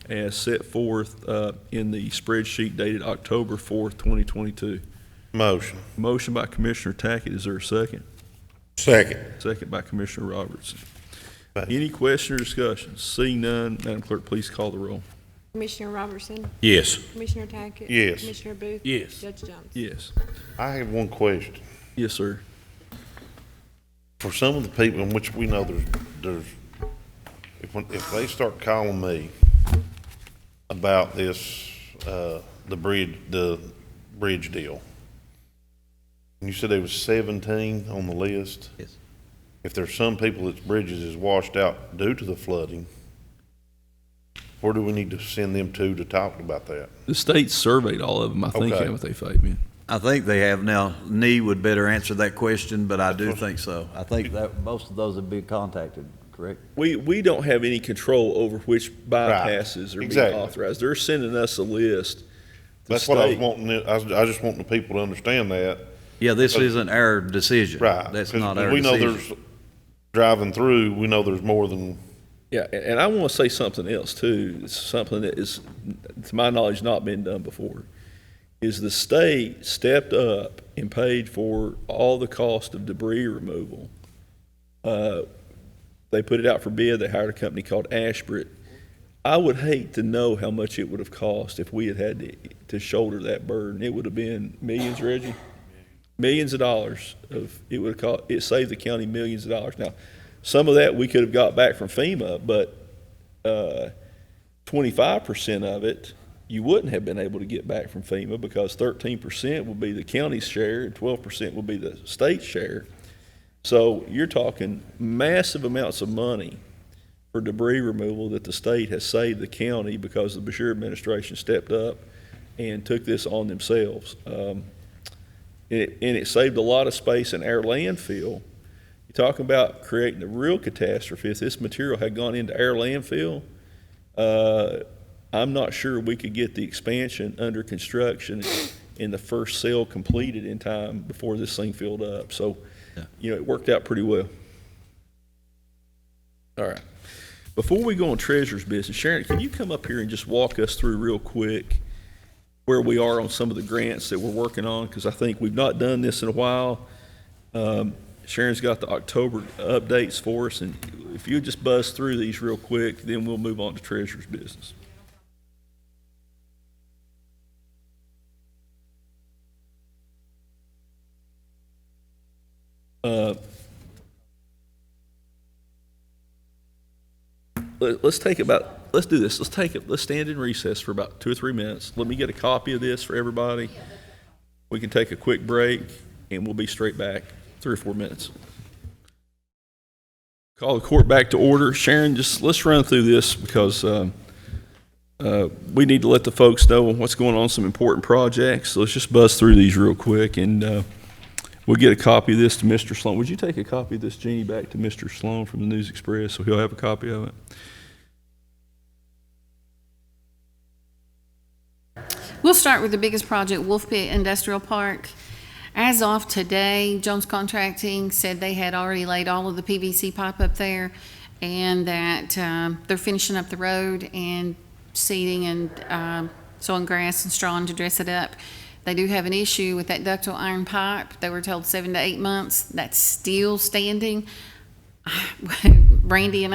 as set forth in the spreadsheet dated October 4th, 2022? Motion. Motion by Commissioner Tackett, is there a second? Second. Second by Commissioner Robertson. Any question or discussion? Seeing none, Madam Clerk, please call the roll. Commissioner Robertson, Yes. Commissioner Tackett. Yes. Commissioner Booth. Yes. Judge Jones. Yes. I have one question. Yes, sir. For some of the people, in which we know if they start calling me about this, the bridge deal, and you said there was 17 on the list? Yes. If there's some people that's bridges is washed out due to the flooding, where do we need to send them to talk about that? The state surveyed all of them, I think, Okay. haven't they, Fabian? I think they have now. Nee would better answer that question, but I do think so. I think that most of those have been contacted, correct? We don't have any control over which bypasses are being Exactly. authorized. They're sending us a list. The That's what I was state- wanting, I just want the people to understand that. Yeah, this isn't our decision. Right. That's 'Cause not our we know decision. there's, driving through, we know there's more than, Yeah, and I want to say something else too. It's something that is, to my knowledge, not been done before. Is the state stepped up and paid for all the cost of debris removal. They put it out for bid. They hired a company called Ashbridge. I would hate to know how much it would have cost if we had to shoulder that burden. It would have been millions, Reggie? Millions of dollars it would have cost, it saved the county millions of dollars. Now, some of that we could have got back from FEMA, but 25% of it you wouldn't have been able to get back from FEMA because 13% will be the county's share and 12% will be the state's share. So you're talking massive amounts of money for debris removal that the state has saved the county because the Brushy administration stepped up and took this on themselves. It saved a lot of space in our landfill. You're talking about creating a real catastrophe. If this material had gone into our landfill, I'm not sure we could get the expansion under construction and the first cell completed in time before this thing filled up. So, you know, it worked out pretty well. All right. Before we go on treasurer's business, Sharon, can you come up here and just walk us through real quick where we are on some of the grants that we're working on? Because I think we've not done this in a while. Sharon's got the October updates for us, and if you just buzz through these real quick, then we'll move on to treasurer's business. Let's do this. Let's stand in recess for about 2 or 3 minutes. Let me get a copy of this for everybody. We can take a quick break and we'll be straight back, 3 or 4 minutes. Call the court back to order. Sharon, let's run through this because we need to let the folks know what's going on, some important projects. So let's just buzz through these real quick and we'll get a copy of this to Mr. Sloan. Would you take a copy of this, Jeannie, back to Mr. Sloan from the News Express so he'll have a copy of it? We'll start with the biggest project, Wolf Pit Industrial Park. As of today, Jones Contracting said they had already laid all of the PVC pipe up there and that they're finishing up the road and seeding and sowing grass and straw to dress it up. They do have an issue with that ductile iron pipe. They were told 7 to 8 months. That's still standing. Brandy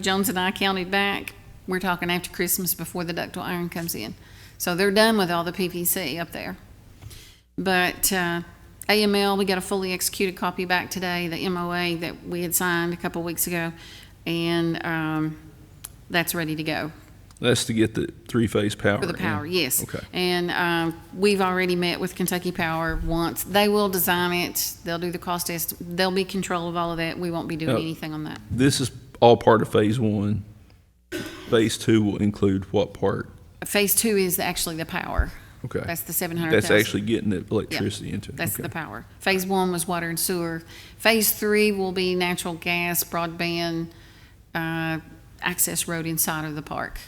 Jones and I counted back. We're talking after Christmas before the ductile iron comes in. So they're done with all the PVC up there. But AML, we got a fully executed copy back today, the MOA that we had signed a couple weeks ago, and that's ready to go. That's to get the three-phase power. For the power, in. yes. Okay. And we've already met with Kentucky Power once. They will design it. They'll do the cost estimate. They'll be control of all of that. We won't be doing Now, anything on that. This is all part of phase one. Phase two will include what part? Phase 2 is actually the power. Okay. That's the 700,000. That's actually getting the electricity into it. That's Okay. the power. Phase 1 was water and sewer. Phase 3 will be natural gas, broadband, access road inside of the park.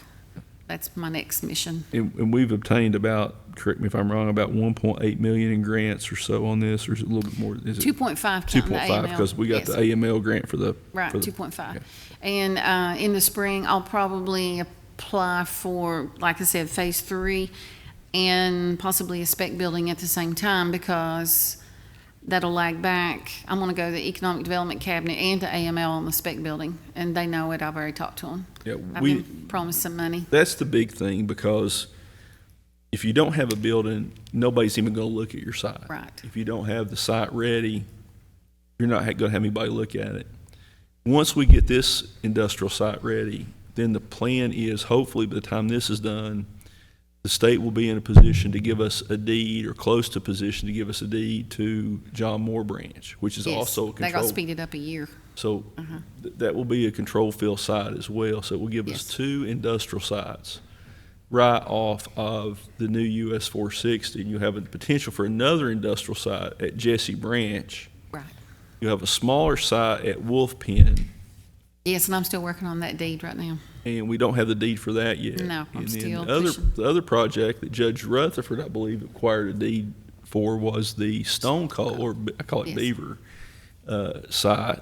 That's my next mission. And we've obtained about, correct me if I'm wrong, about 1.8 million in grants or so on this, or is it a little bit more? Is it 2.5 counting the 2.5, AML. because we got Yes. the AML grant for the. Right, for the- 2.5. okay. And in the spring, I'll probably apply for, like I said, Phase 3 and possibly a spec building at the same time, because that'll lag back. I'm going to go to the Economic Development Cabinet and to AML on the spec building, and they know it. I've already talked to them. Yeah, I've been promised some money. That's the big thing, because if you don't have a building, nobody's even going to look at your site. Right. If you don't have the site ready, you're not going to have anybody look at it. Once we get this industrial site ready, then the plan is, hopefully by the time this is done, the state will be in a position to give us a deed, or close to position to give us a deed to John Moore Branch, which is Yes, also a they got control. speeded up a year. So that will be a control field site as well. So it will give us Yes. 2 industrial sites right off of the new US 460. And you have a potential for another industrial site at Jesse Branch. Right. You have a smaller site at Wolf Pen, Yes, and I'm still working on that deed right now. and we don't have the deed for that yet. No, I'm And then still the other, pushing. the other project that Judge Rutherford, I believe, acquired a deed for was the Stone Coal, or I call it Yes. Beaver, site.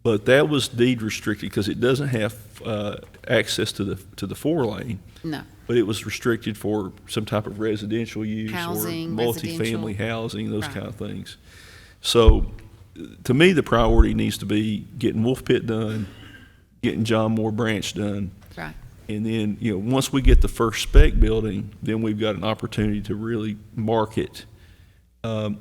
But that was deed restricted because it doesn't have access to the 4-lane. No. But it was restricted for some type of residential use Housing, or multifamily residential. housing, those Right. kind of things. So, to me, the priority needs to be getting Wolf Pit done, getting John Moore Branch done. Right. And then, once we get the first spec building, then we've got an opportunity to really market.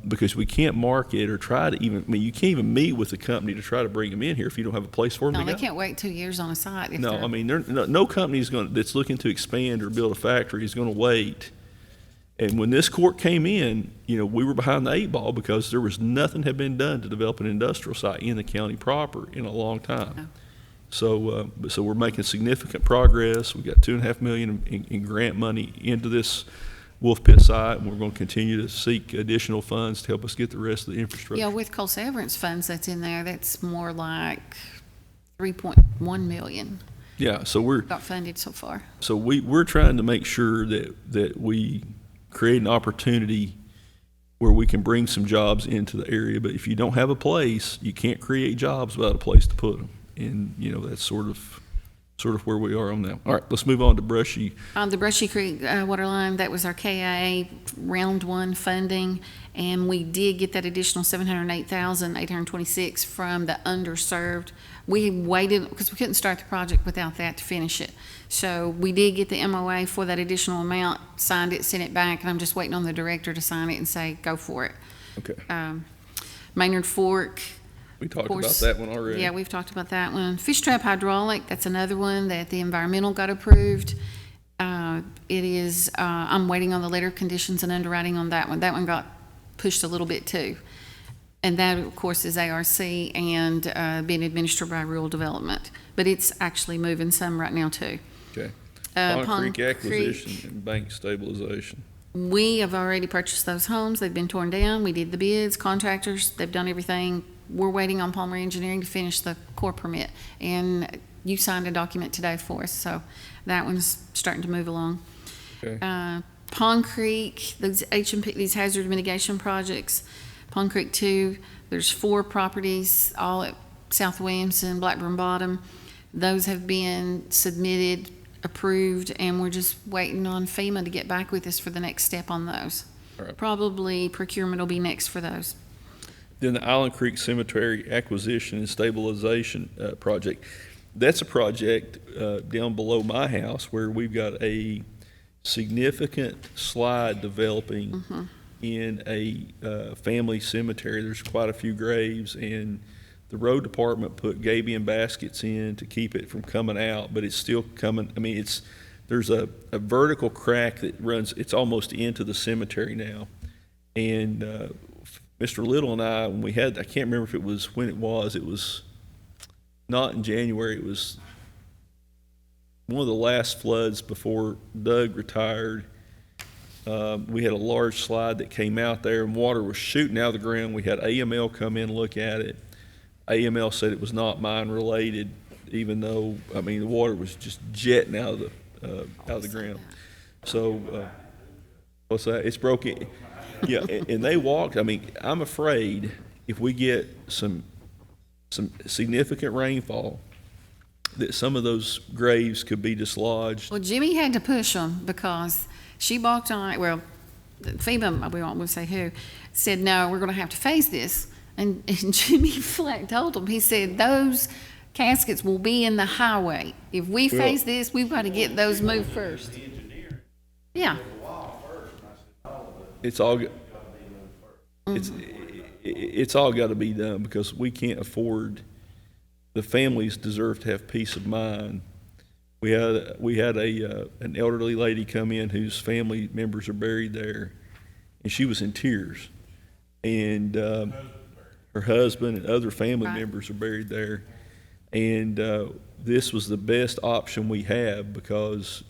Because we can't market or try to even, you can't even meet with the company to try to bring them in here if you don't have a place for them No, to they go. can't wait 2 years on a site. If No, they're- I mean, no company that's looking to expand or build a factory is going to wait. And when this court came in, we were behind the 8 ball because there was nothing had been done to develop an industrial site in the county proper in a long time. So we're making significant progress. We got $2.5 million in grant money into this Wolf Pit site, and we're going to continue to seek additional funds to help us get the rest of the infrastructure. Yeah, with coal severance funds that's in there, that's more like 3.1 million Yeah, so we're got funded so far. So we're trying to make sure that we create an opportunity where we can bring some jobs into the area. But if you don't have a place, you can't create jobs without a place to put them. And, that's sort of where we are on that. All right, let's move on to Brushy. On the Brushy Creek water line, that was our KIA round 1 funding, and we did get that additional $708,826 from the underserved. We waited, because we couldn't start the project without that to finish it. So we did get the MOA for that additional amount, signed it, sent it back, and I'm just waiting on the director to sign it and say, go for it. Okay. Maynard Fork. We talked Of course. about that one already. Yeah, we've talked about that one. Fish Trap Hydraulic, that's another one that the environmental got approved. It is, I'm waiting on the letter of conditions and underwriting on that one. That one got pushed a little bit too. And that, of course, is ARC and being administered by Rural Development. But it's actually moving some right now too. Okay. Pond Pond Creek Creek. acquisition and bank stabilization. We have already purchased those homes. They've been torn down. We did the bids, contractors, they've done everything. We're waiting on Palmer Engineering to finish the core permit. And you signed a document today for us, so that one's starting to move along. Okay. Pond Creek, these H&P, these hazard mitigation projects, Pond Creek 2, there's 4 properties, all at South Williamson, Blackburn Bottom. Those have been submitted, approved, and we're just waiting on FEMA to get back with us for the next step on those. All right. Probably procurement will be next for those. Then the Island Creek Cemetery Acquisition and Stabilization Project. That's a project down below my house where we've got a significant slide developing in a family cemetery. There's quite a few graves, and the road department put gabion baskets in to keep it from coming out, but it's still coming. I mean, there's a vertical crack that runs, it's almost into the cemetery now. And Mr. Little and I, when we had, I can't remember if it was when it was not in January, it was one of the last floods before Doug retired. We had a large slide that came out there and water was shooting out of the ground. We had AML come in and look at it. AML said it was not mine related, even though, I mean, the water was just jetting out of the ground. So, what's that? It's broken. Yeah, and they walked. I mean, I'm afraid if we get some significant rainfall, that some of those graves could be dislodged. Well, Jimmy had to push them because she balked on it. Well, FEMA, we won't say who, said, no, we're going to have to phase this. And Jimmy flat told him, he said, those caskets will be in the highway. If we phase this, we've got to get those moved first. Yeah. It's all it's all got to be done because we can't afford. The families deserve to have peace of mind. We had an elderly lady come in whose family members are buried there, and she was in tears, and her husband and other family members are buried there, and this was the best option we have because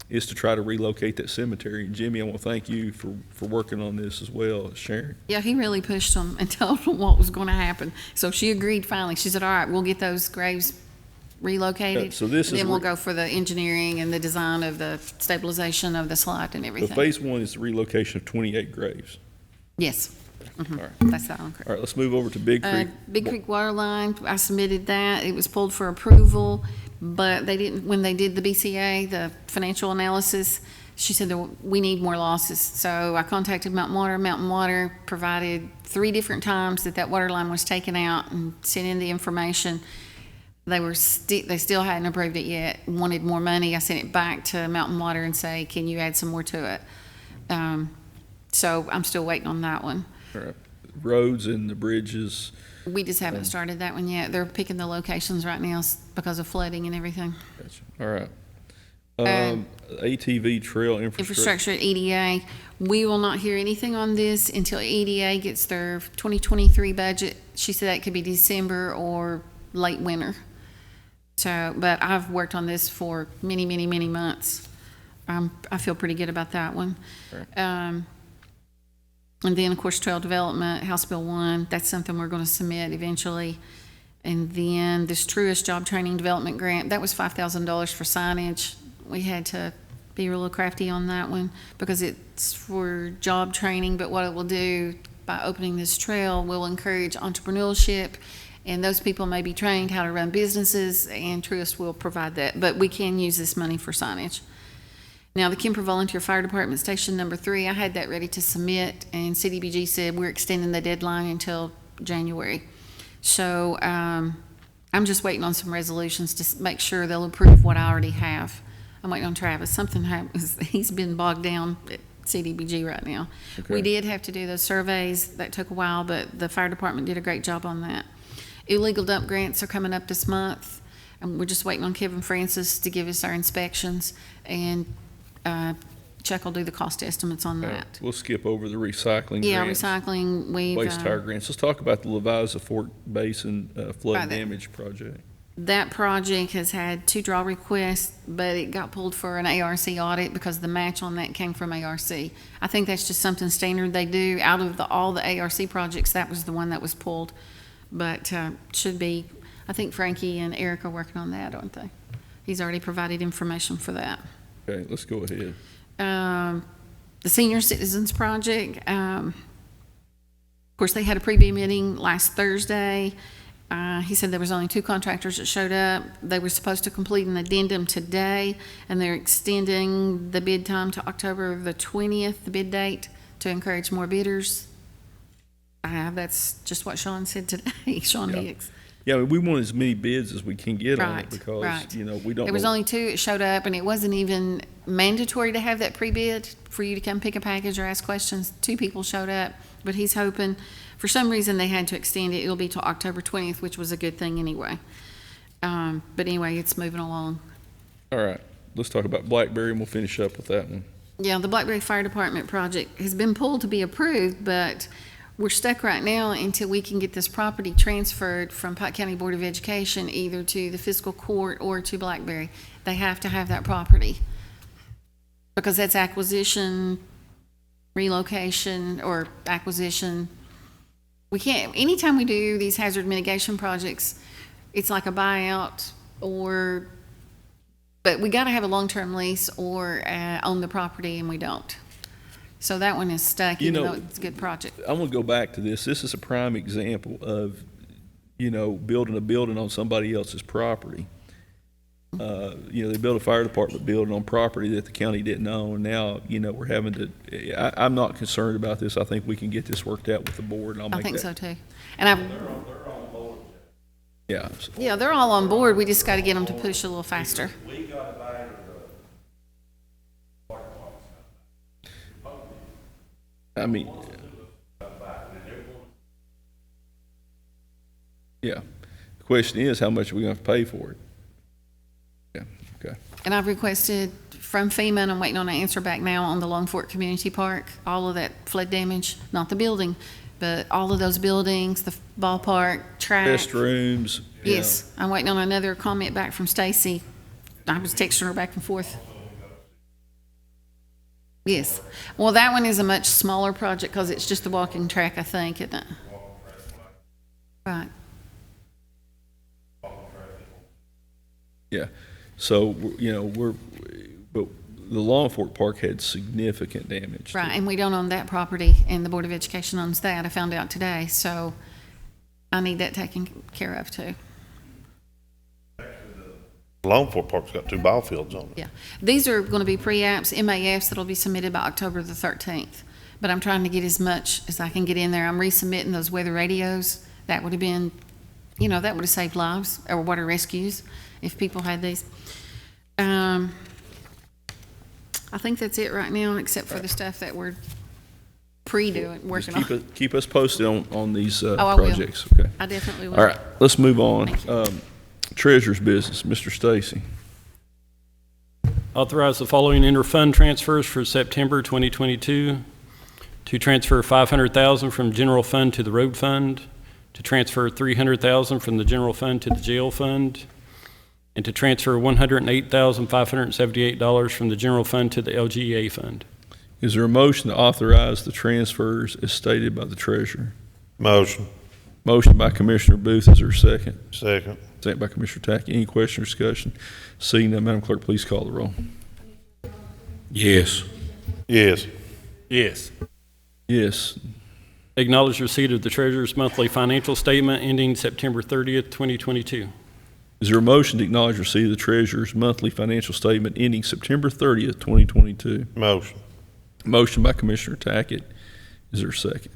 is to try to relocate that cemetery. And Jimmy, I want to thank you for working on this as well, Sharon. Yeah, he really pushed them and told them what was going to happen. So she agreed finally. She said, all right, we'll get those graves relocated. So this then is we'll go for the engineering and the design of the stabilization of the slide and The everything. phase one is the relocation of 28 graves. Yes. All right. That's that one. All right, let's move over to Big Creek. Big Creek Water Line, I submitted that. It was pulled for approval, but they didn't, when they did the BCA, the financial analysis, she said that we need more losses. So I contacted Mountain Water. Mountain Water provided 3 different times that water line was taken out and sent in the information. They still hadn't approved it yet, wanted more money. I sent it back to Mountain Water and say, can you add some more to it? So I'm still waiting on that one. All right. Roads and the bridges. We just haven't started that one yet. They're picking the locations right now because of flooding and everything. Gotcha. All right. ATV trail Infrastructure at EDA. We will not hear anything on this until EDA gets their 2023 budget. She said that could be December or late winter. So, but I've worked on this for many, many, many months. I feel pretty good about that one. Right. And then, of course, trail development, House Bill 1, that's something we're going to submit eventually. And then this Truist Job Training Development Grant, that was $5,000 for signage. We had to be a little crafty on that one because it's for job training, but what it will do by opening this trail will encourage entrepreneurship, and those people may be trained how to run businesses, and Truist will provide that. But we can use this money for signage. Now, the Kemper Volunteer Fire Department Station number 3, I had that ready to submit, and CDBG said we're extending the deadline until January. So I'm just waiting on some resolutions to make sure they'll approve what I already have. I'm waiting on Travis. Something happens. He's been bogged down at CDBG right now. Okay. We did have to do those surveys. That took a while, but the fire department did a great job on that. Illegal dump grants are coming up this month, and we're just waiting on Kevin Francis to give us our inspections, and Chuck will do the cost estimates on that. We'll skip over the recycling Yeah, grants, recycling, waste tire grants. Let's talk about the Leviza Fork Basin flood Right. damage project. That project has had 2 draw requests, but it got pulled for an ARC audit because the match on that came from ARC. I think that's just something standard they do. Out of all the ARC projects, that was the one that was pulled. But should be, I think Frankie and Eric are working on that, aren't they? He's already provided information for that. Okay, let's go ahead. The Senior Citizens Project, of course, they had a pre-bid meeting last Thursday. He said there was only 2 contractors that showed up. They were supposed to complete an addendum today, and they're extending the bid time to October the 20th, the bid date, to encourage more bidders. That's just what Sean said today, Sean Hicks. Yeah, we want as many bids as we can get on Right, it because, right. you know, we don't There was know. only 2 that showed up, and it wasn't even mandatory to have that pre-bid for you to come pick a package or ask questions. 2 people showed up, but he's hoping, for some reason, they had to extend it. It'll be till October 20th, which was a good thing anyway. But anyway, it's moving along. All right. let's talk about Blackberry and we'll finish up with that one. Yeah, the Blackberry Fire Department project has been pulled to be approved, but we're stuck right now until we can get this property transferred from Pike County Board of Education either to the fiscal court or to Blackberry. They have to have that property because that's acquisition, relocation, or acquisition. We can't, anytime we do these hazard mitigation projects, it's like a buyout but we gotta have a long-term lease or own the property, and we don't. So that one is stuck, even though it's a good project. I'm gonna go back to this. This is a prime example of, building a building on somebody else's property. They built a fire department building on property that the county didn't own. Now, we're having to, I'm not concerned about this. I think we can get this worked out with the board, and I'll I make think that. so too. And Yeah. yeah, they're all on board. We just gotta get them to push a little faster. I mean, yeah. The question is, how much are we gonna have to pay for it? Yeah, okay. And I've requested from FEMA, and I'm waiting on an answer back now on the Long Fork Community Park, all of that flood damage, not the building, but all of those buildings, the ballpark, track. Restrooms. Yes, I'm waiting on another comment back from Stacy. I was texting her back and forth. Yes. Well, that one is a much smaller project because it's just the walking track, I think, isn't it? Right. Yeah. So, but the Long Fork Park had significant damage. Right, and we don't own that property, and the Board of Education owns that. I found out today, so I need that taken care of too. Long Fork Park's got 2 ball fields on it. Yeah. These are going to be pre-apps, MAFs that'll be submitted by October the 13th. But I'm trying to get as much as I can get in there. I'm resubmitting those weather radios. That would have been, that would have saved lives, or water rescues, if people had these. I think that's it right now, except for the stuff that we're working on. Keep us posted on these I will. projects, okay? I definitely will. All right, let's move on. Thank you. Treasurer's business, Mr. Stacy. Authorize the following interfund transfers for September 2022. To transfer $500,000 from general fund to the road fund, to transfer $300,000 from the general fund to the jail fund, and to transfer $108,578 from the general fund to the LGEA fund. Is there a motion to authorize the transfers as stated by the treasurer? Motion. Motion by Commissioner Booth. Is there a second? Second. Second by Commissioner Tackett. Any question or discussion? Seeing none, Madam Clerk, please call the roll. Yes. Yes. Yes. Yes. Acknowledge receipt of the treasurer's monthly financial statement ending September 30th, 2022. Is there a motion to acknowledge receipt of the treasurer's monthly financial statement ending September 30th, 2022? Motion. Motion by Commissioner Tackett. Is there a second?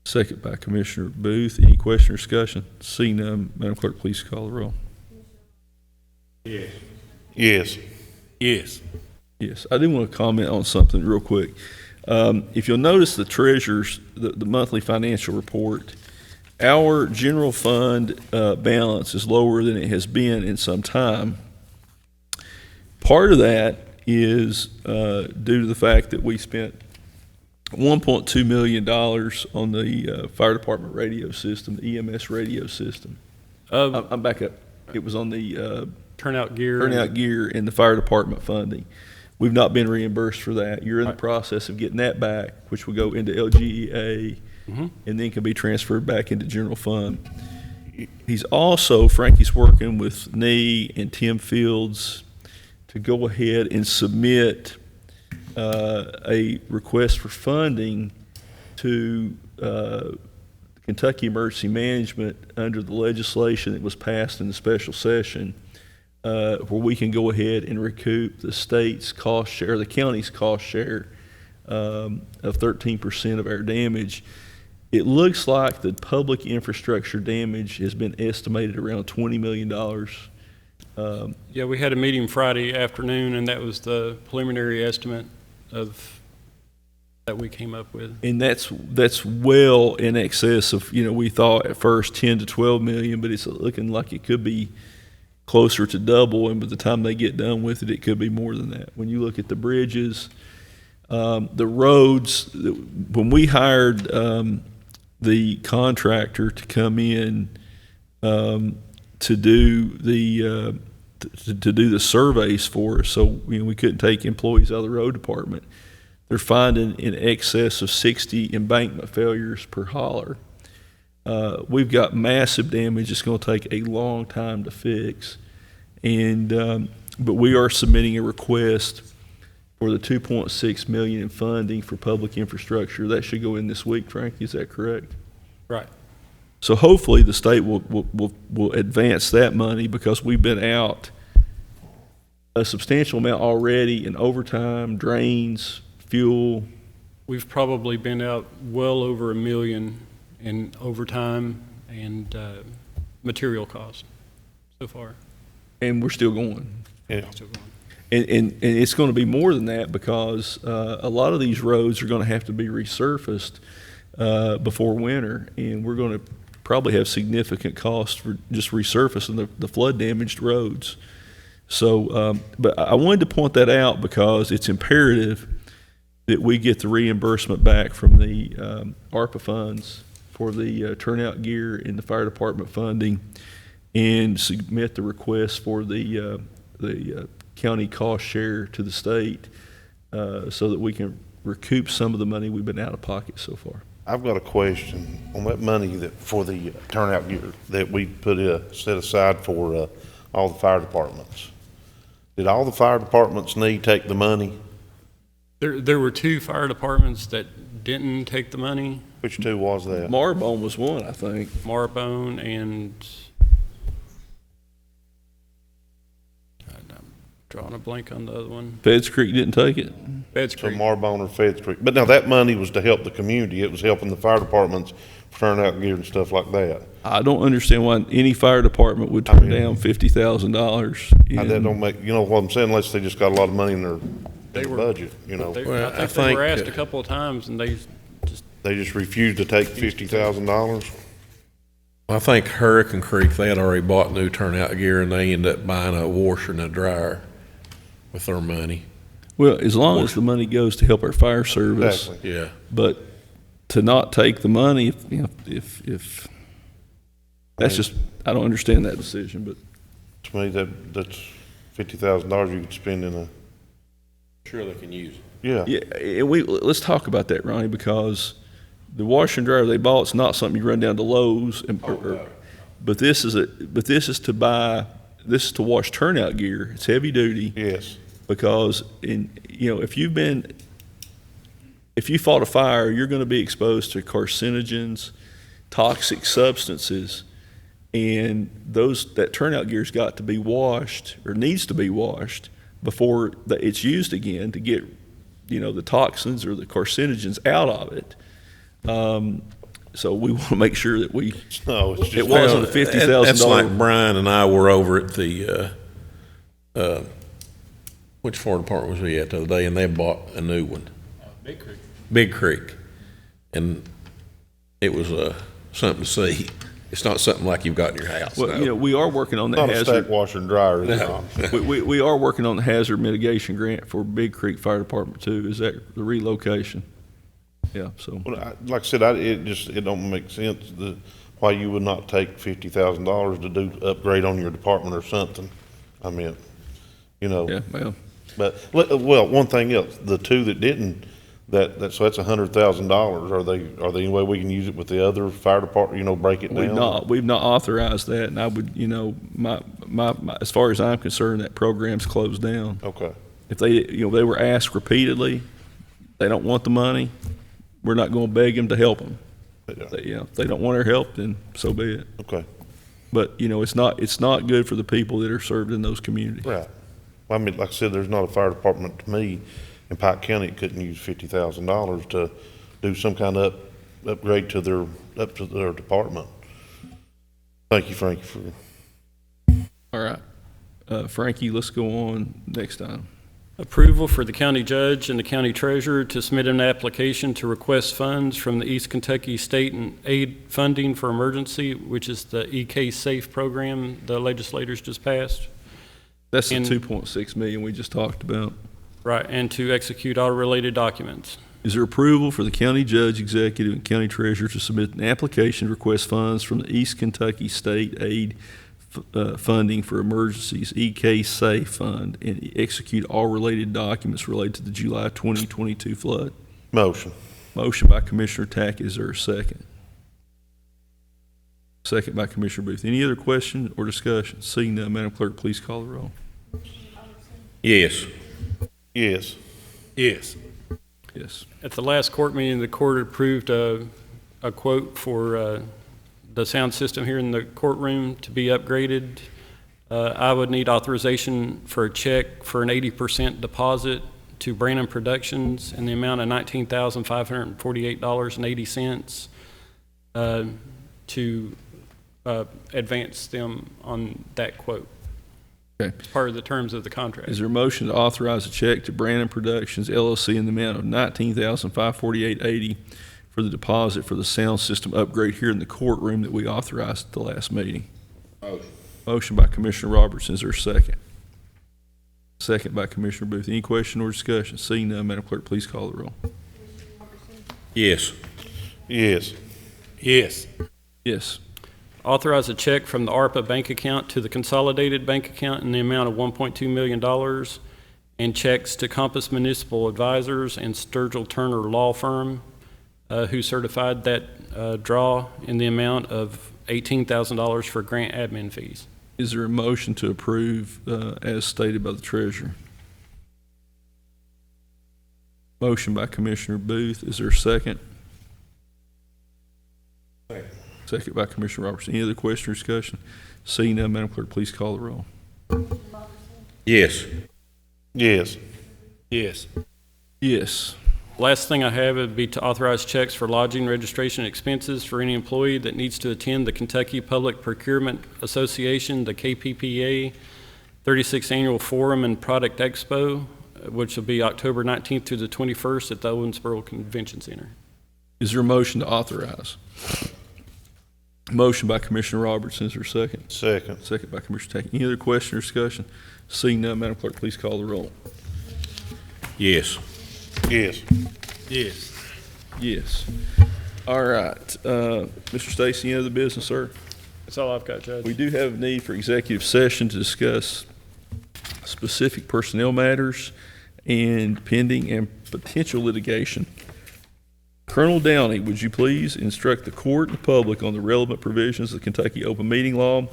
Second by Commissioner Booth. Any question or discussion? Seeing none, Madam Clerk, please call the roll. Yes. Yes. Yes. Yes. I do want to comment on something real quick. If you'll notice the treasurer's, the monthly financial report, our general fund balance is lower than it has been in some time. Part of that is due to the fact that we spent $1.2 million on the fire department radio system, the EMS radio system. I'm back up. It was on the Turnout gear. turnout gear and the fire department funding. We've not been reimbursed for that. You're in the process of getting that back, which will go into LGEA and then can be transferred back into general fund. He's also, Frankie's working with Nee and Tim Fields to go ahead and submit a request for funding to Kentucky Emergency Management under the legislation that was passed in the special session, where we can go ahead and recoup the state's cost share, the county's cost share of 13% of our damage. It looks like the public infrastructure damage has been estimated around $20 million. Yeah, we had a meeting Friday afternoon, and that was the preliminary estimate of that we came up with. And that's well in excess of, we thought at first 10 to 12 million, but it's looking like it could be, closer to double, and by the time they get done with it, it could be more than that. When you look at the bridges, the roads, when we hired the contractor to come in to do the surveys for us, so we couldn't take employees out of the road department, they're finding in excess of 60 embankment failures per hauler. We've got massive damage. It's going to take a long time to fix, but we are submitting a request for the $2.6 million in funding for public infrastructure. That should go in this week, Frankie. Is that correct? Right. So hopefully the state will advance that money, because we've been out a substantial amount already in overtime, drains, fuel. We've probably been out well over $1 million in overtime and material costs so far. And we're still going. Yeah. Still going. And it's going to be more than that, because a lot of these roads are going to have to be resurfaced before winter, and we're going to probably have significant costs for just resurfacing the flood damaged roads. So, but I wanted to point that out because it's imperative that we get the reimbursement back from the ARPA funds for the turnout gear in the fire department funding, and submit the request for the county cost share to the state, so that we can recoup some of the money we've been out of pocket so far. I've got a question on that money that for the turnout gear that we set aside for all the fire departments. Did all the fire departments take the money? There were 2 fire departments that didn't take the money, Which 2 was that? Marbone was one, I think. Marbone and I'm drawing a blank on the other one. Feds Creek didn't take it. Feds So Creek. Marbone or Feds Creek. But now that money was to help the community. It was helping the fire departments for turnout gear and stuff like that. I don't understand why any fire department would turn down $50,000. That don't make, you know what I'm saying, unless they just got a lot of money in their They were- budget, you know. Well, I think they were asked a couple of times, and they just, They just refused to take $50,000. I think Hurricane Creek, they had already bought new turnout gear, and they ended up buying a washer and a dryer with their money. Well, as long as the money goes to help our fire service. Exactly. Yeah. But to not take the money, if that's just, I don't understand that decision, but. To me, that's $50,000 you could spend in a, Sure they can use it. yeah. Yeah, and let's talk about that, Ronnie, because the washer and dryer they bought is not something you run down to Lowe's but this is to wash turnout gear. It's heavy duty. Yes. Because if you fought a fire, you're going to be exposed to carcinogens, toxic substances, and that turnout gear's got to be washed, or needs to be washed, before it's used again, to get the toxins or the carcinogens out of it. So we want to make sure that No, it's just. it wasn't a $50,000. That's like Brian and I were over at the, which fire department was we at the other day, and they bought a new one. Big Creek. Big Creek. And it was something to see. It's not something like you've got in your house. Well, no. we are working on the Not a hazard. stack washer and dryer, is it not? We are working on the hazard mitigation grant for Big Creek Fire Department too. Is that the relocation? Yeah, so. Well, like I said, it don't make sense why you would not take $50,000 to do upgrade on your department or something. I mean, Yeah, well, But, well, one thing else, the 2 that didn't, so that's $100,000. Are they any way we can use it with the other fire department, break it down? we've not authorized that, and I would, my as far as I'm concerned, that program's closed down. Okay. If they were asked repeatedly, they don't want the money, we're not going to beg them to help them. If they don't want our help, then so be it. Okay. But, it's not good for the people that are served in those communities. Right. Well, I mean, like I said, there's not a fire department to me in Pike County that couldn't use $50,000 to do some kind of upgrade to their department. Thank you, Frankie, for. All right. Frankie, let's go on next time. Approval for the county judge and the county treasurer to submit an application to request funds from the East Kentucky State and Aid Funding for Emergency, which is the EK Safe program the legislators just passed. That's the And- 2.6 million we just talked about. Right, and to execute all related documents. Is there approval for the county judge, executive, and county treasurer to submit an application to request funds from the East Kentucky State Aid Funding for Emergencies, EK Safe Fund, and execute all related documents related to the July 2022 flood? Motion. Motion by Commissioner Tackett. Is there a second? Second by Commissioner Booth. Any other question or discussion? Seeing none, Madam Clerk, please call the roll. Yes. Yes. Yes. Yes. At the last court meeting, the court approved a quote for the sound system here in the courtroom to be upgraded. I would need authorization for a check for an 80% deposit to Branham Productions in the amount of $19,548.80 to advance them on that quote. Okay. It's part of the terms of the contract. Is there a motion to authorize a check to Brandon Productions LLC in the amount of $19,548.80 for the deposit for the sound system upgrade here in the courtroom that we authorized at the last meeting? Motion. Motion by Commissioner Robertson. Is there a second? Second by Commissioner Booth. Any question or discussion? Seeing none, Madam Clerk, please call the roll. Yes. Yes. Yes. Yes. Authorize a check from the ARPA bank account to the consolidated bank account in the amount of $1.2 million and checks to Compass Municipal Advisors and Sturgill Turner Law Firm, who certified that draw in the amount of $18,000 for grant admin fees. Is there a motion to approve as stated by the treasurer? Motion by Commissioner Booth. Is there a second? Second by Commissioner Robertson. Any other question or discussion? Seeing none, Madam Clerk, please call the roll. Yes. Yes. Yes. Yes. Last thing I have would be to authorize checks for lodging registration expenses for any employee that needs to attend the Kentucky Public Procurement Association, the KPPA, 36th Annual Forum and Product Expo, which will be October 19th through the 21st at the Owensboro Convention Center. Is there a motion to authorize? Motion by Commissioner Robertson. Is there a second? Second. Second by Commissioner Tackett. Any other question or discussion? Seeing none, Madam Clerk, please call the roll. Yes. Yes. Yes. Yes. All right. Mr. Stacy, any other business, sir? That's all I've got, Judge. We do have a need for executive session to discuss specific personnel matters and pending and potential litigation. Colonel Downey, would you please instruct the court and the public on the relevant provisions of the Kentucky Open Meeting Law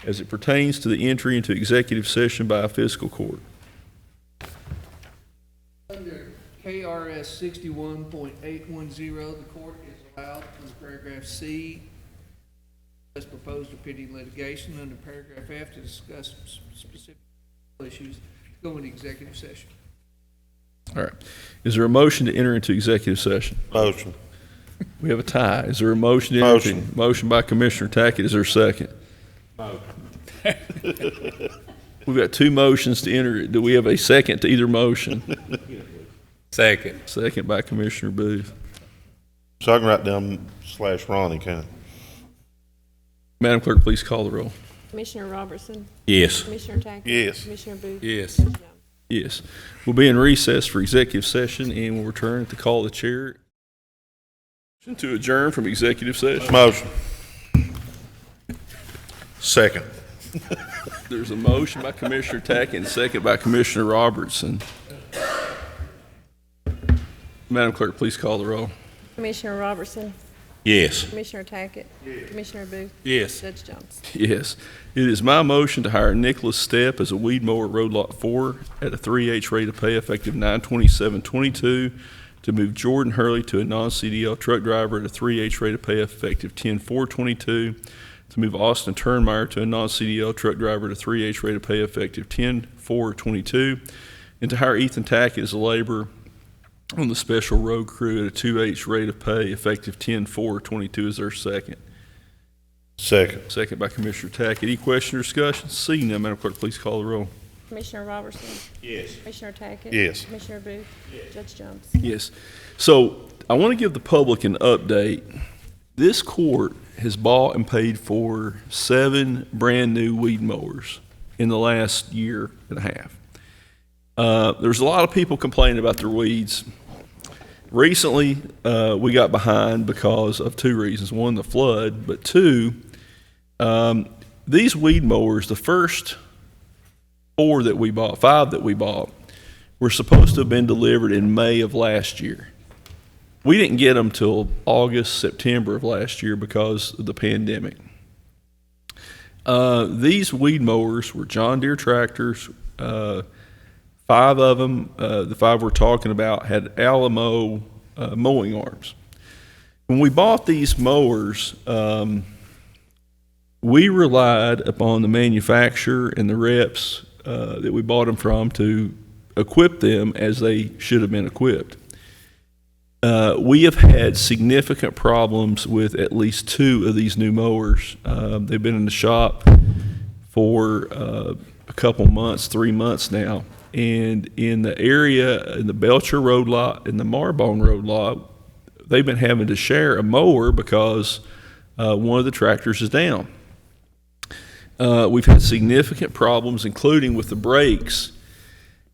as it pertains to the entry into executive session by a fiscal court? Under KRS 61.810, the court is allowed under paragraph C, as proposed or pending litigation, under paragraph F to discuss specific issues, go into executive session. All right. Is there a motion to enter into executive session? Motion. We have a tie. Is there a motion to enter? Motion. Motion by Commissioner Tackett. Is there a second? We've got two motions to enter. Do we have a second to either motion? Second. Second by Commissioner Booth. So I can write down /Ronnie, can I? Madam Clerk, please call the roll. Commissioner Robertson, Yes. Commissioner Tackett. Yes. Commissioner Booth. Yes. Judge Jones. Yes. We'll be in recess for executive session and we'll return at the call of the chair. To adjourn from executive session. Motion. Second. There's a motion by Commissioner Tackett and second by Commissioner Robertson. Madam Clerk, please call the roll. Commissioner Robertson, Yes. Commissioner Tackett. Commissioner Booth. Yes. Judge Jones. Yes. It is my motion to hire Nicholas Stepp as a weed mower at Road Lot 4 at a 3H rate of pay effective 9/27/22, to move Jordan Hurley to a non-CDL truck driver at a 3H rate of pay effective 10/4/22, to move Austin Turnmeyer to a non-CDL truck driver at a 3H rate of pay effective 10/4/22, and to hire Ethan Tackett as a laborer on the special road crew at a 2H rate of pay effective 10/4/22. Is there a second? Second. Second by Commissioner Tackett. Any question or discussion? Seeing none, Madam Clerk, please call the roll. Commissioner Robertson? Yes. Commissioner Tackett? Yes. Commissioner Booth? Judge Jones? Yes. So I want to give the public an update. This court has bought and paid for 7 brand-new weed mowers in the last year and a half. There's a lot of people complaining about their weeds. Recently, we got behind because of 2 reasons. One, the flood, but 2, these weed mowers, the first 5 that we bought, were supposed to have been delivered in May of last year. We didn't get them till August, September of last year because of the pandemic. These weed mowers were John Deere tractors. 5 of them, the 5 we're talking about, had Alamo mowing arms. When we bought these mowers, we relied upon the manufacturer and the reps that we bought them from to equip them as they should have been equipped. We have had significant problems with at least 2 of these new mowers. They've been in the shop for a couple months, 3 months now. And in the area, in the Belcher Road lot and the Marbone Road lot, they've been having to share a mower because one of the tractors is down. We've had significant problems, including with the brakes.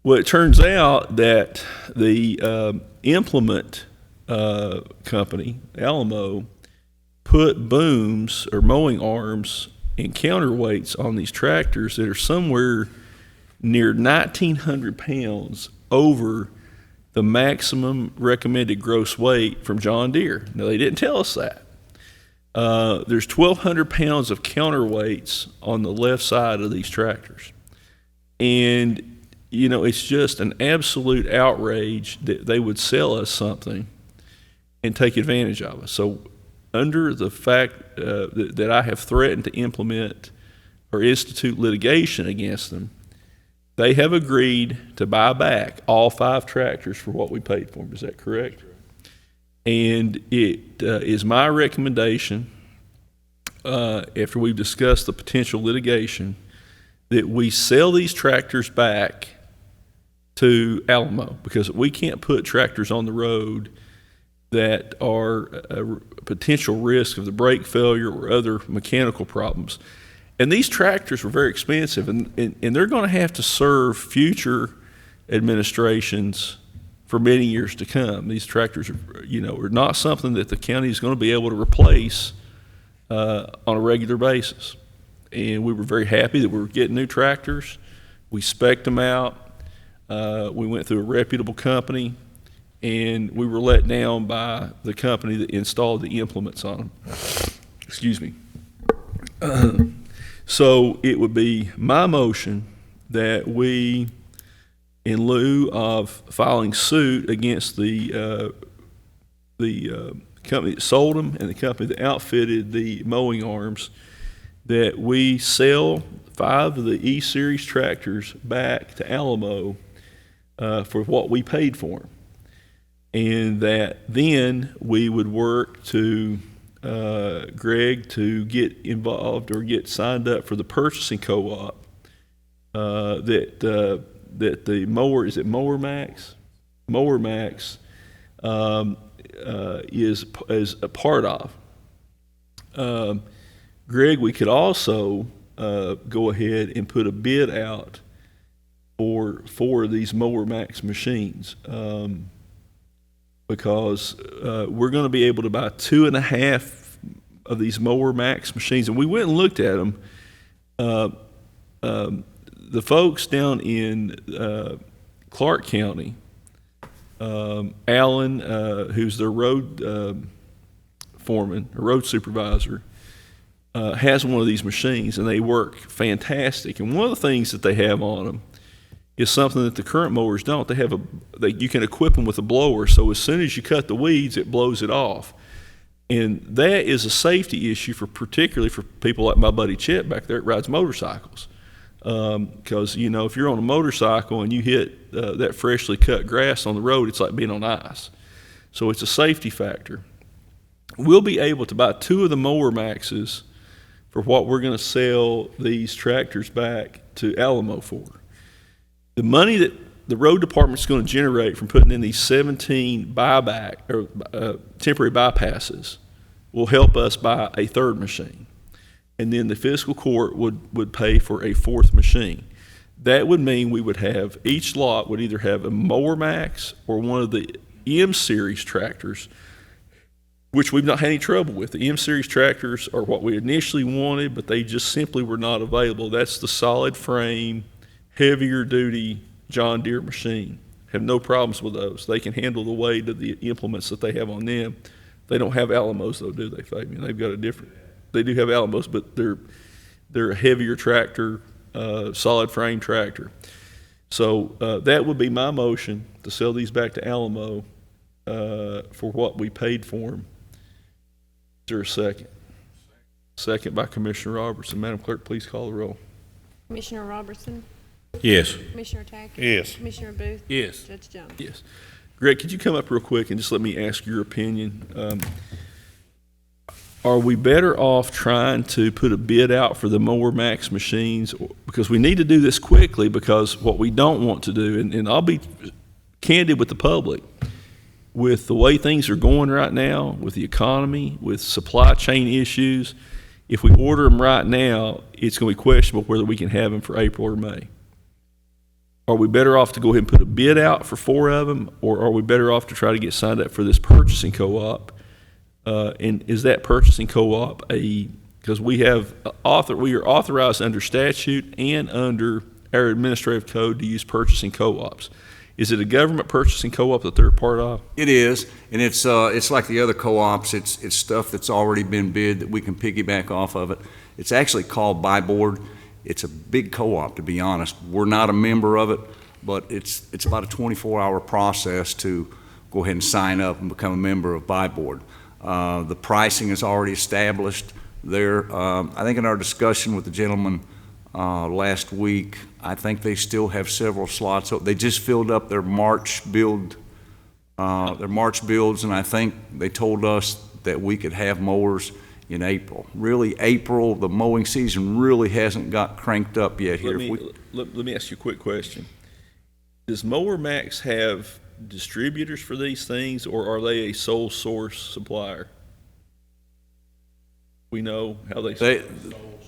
Well, it turns out that the implement company, Alamo, put booms or mowing arms and counterweights on these tractors that are somewhere near 1,900 pounds over the maximum recommended gross weight from John Deere. Now, they didn't tell us that. There's 1,200 pounds of counterweights on the left side of these tractors. And, you know, it's just an absolute outrage that they would sell us something and take advantage of us. So under the fact that I have threatened to implement or institute litigation against them, they have agreed to buy back all 5 tractors for what we paid for them. Is that correct? And it is my recommendation, after we've discussed the potential litigation, that we sell these tractors back to Alamo, because we can't put tractors on the road that are a potential risk of the brake failure or other mechanical problems. And these tractors were very expensive, and they're going to have to serve future administrations for many years to come. These tractors are not something that the county is going to be able to replace on a regular basis. And we were very happy that we were getting new tractors. We spec'd them out. We went through a reputable company, and we were let down by the company that installed the implements on them. Excuse me. So it would be my motion that we, in lieu of filing suit against the company that sold them and the company that outfitted the mowing arms, that we sell 5 of the E-Series tractors back to Alamo for what we paid for them. And that then we would work to Greg to get involved or get signed up for the purchasing co-op that the mower, is it Mower Max? Mower Max is a part of. Greg, we could also go ahead and put a bid out for 4 of these Mower Max machines. Because we're going to be able to buy 2.5 of these Mower Max machines. And we went and looked at them. The folks down in Clark County, Allen, who's their road foreman, or road supervisor, has one of these machines, and they work fantastic. And one of the things that they have on them is something that the current mowers don't. They have you can equip them with a blower, so as soon as you cut the weeds, it blows it off. And that is a safety issue particularly for people like my buddy Chet back there that rides motorcycles. Because, if you're on a motorcycle and you hit that freshly cut grass on the road, it's like being on ice. So it's a safety factor. We'll be able to buy 2 of the Mower Maxes for what we're going to sell these tractors back to Alamo for. the money that the road department's going to generate from putting in these 17 buyback or temporary bypasses will help us buy a third machine. And then the fiscal court would pay for a fourth machine. That would mean we would have, each lot would either have a Mower Max or one of the M Series tractors, which we've not had any trouble with. The M Series tractors are what we initially wanted, but they just simply were not available. That's the solid frame, heavier duty John Deere machine. Have no problems with those. They can handle the weight of the implements that they have on them. They don't have Alamos though, do they, Fabian? They've got a different, they do have Alamos, but they're a heavier tractor, solid frame tractor. So that would be my motion, to sell these back to Alamo for what we paid for them. Is there a second? Second by Commissioner Robertson. Madam Clerk, please call the roll. Commissioner Robertson, Yes. Commissioner Tackett. Yes. Commissioner Booth. Yes. Judge Jones. Yes. Greg, could you come up real quick and just let me ask your opinion? Are we better off trying to put a bid out for the Mower Max machines? Because we need to do this quickly, because what we don't want to do, and I'll be candid with the public, with the way things are going right now, with the economy, with supply chain issues, if we order them right now, it's going to be questionable whether we can have them for April or May. Are we better off to go ahead and put a bid out for 4 of them, or are we better off to try to get signed up for this purchasing co-op? And is that purchasing co-op because we are authorized under statute and under our administrative code to use purchasing co-ops. Is it a government purchasing co-op that they're a part of? It is, and it's like the other co-ops. It's stuff that's already been bid that we can piggyback off of it. It's actually called Buy Board. It's a big co-op, to be honest. We're not a member of it, but it's about a 24-hour process to go ahead and sign up and become a member of Buy Board. The pricing is already established there. I think in our discussion with the gentleman last week, I think they still have several slots. They just filled up their March builds, and I think they told us that we could have mowers in April. Really, April, the mowing season really hasn't got cranked up yet here. Let me ask you a quick question. Does Mower Max have distributors for these things, or are they a sole source supplier? We know how they sole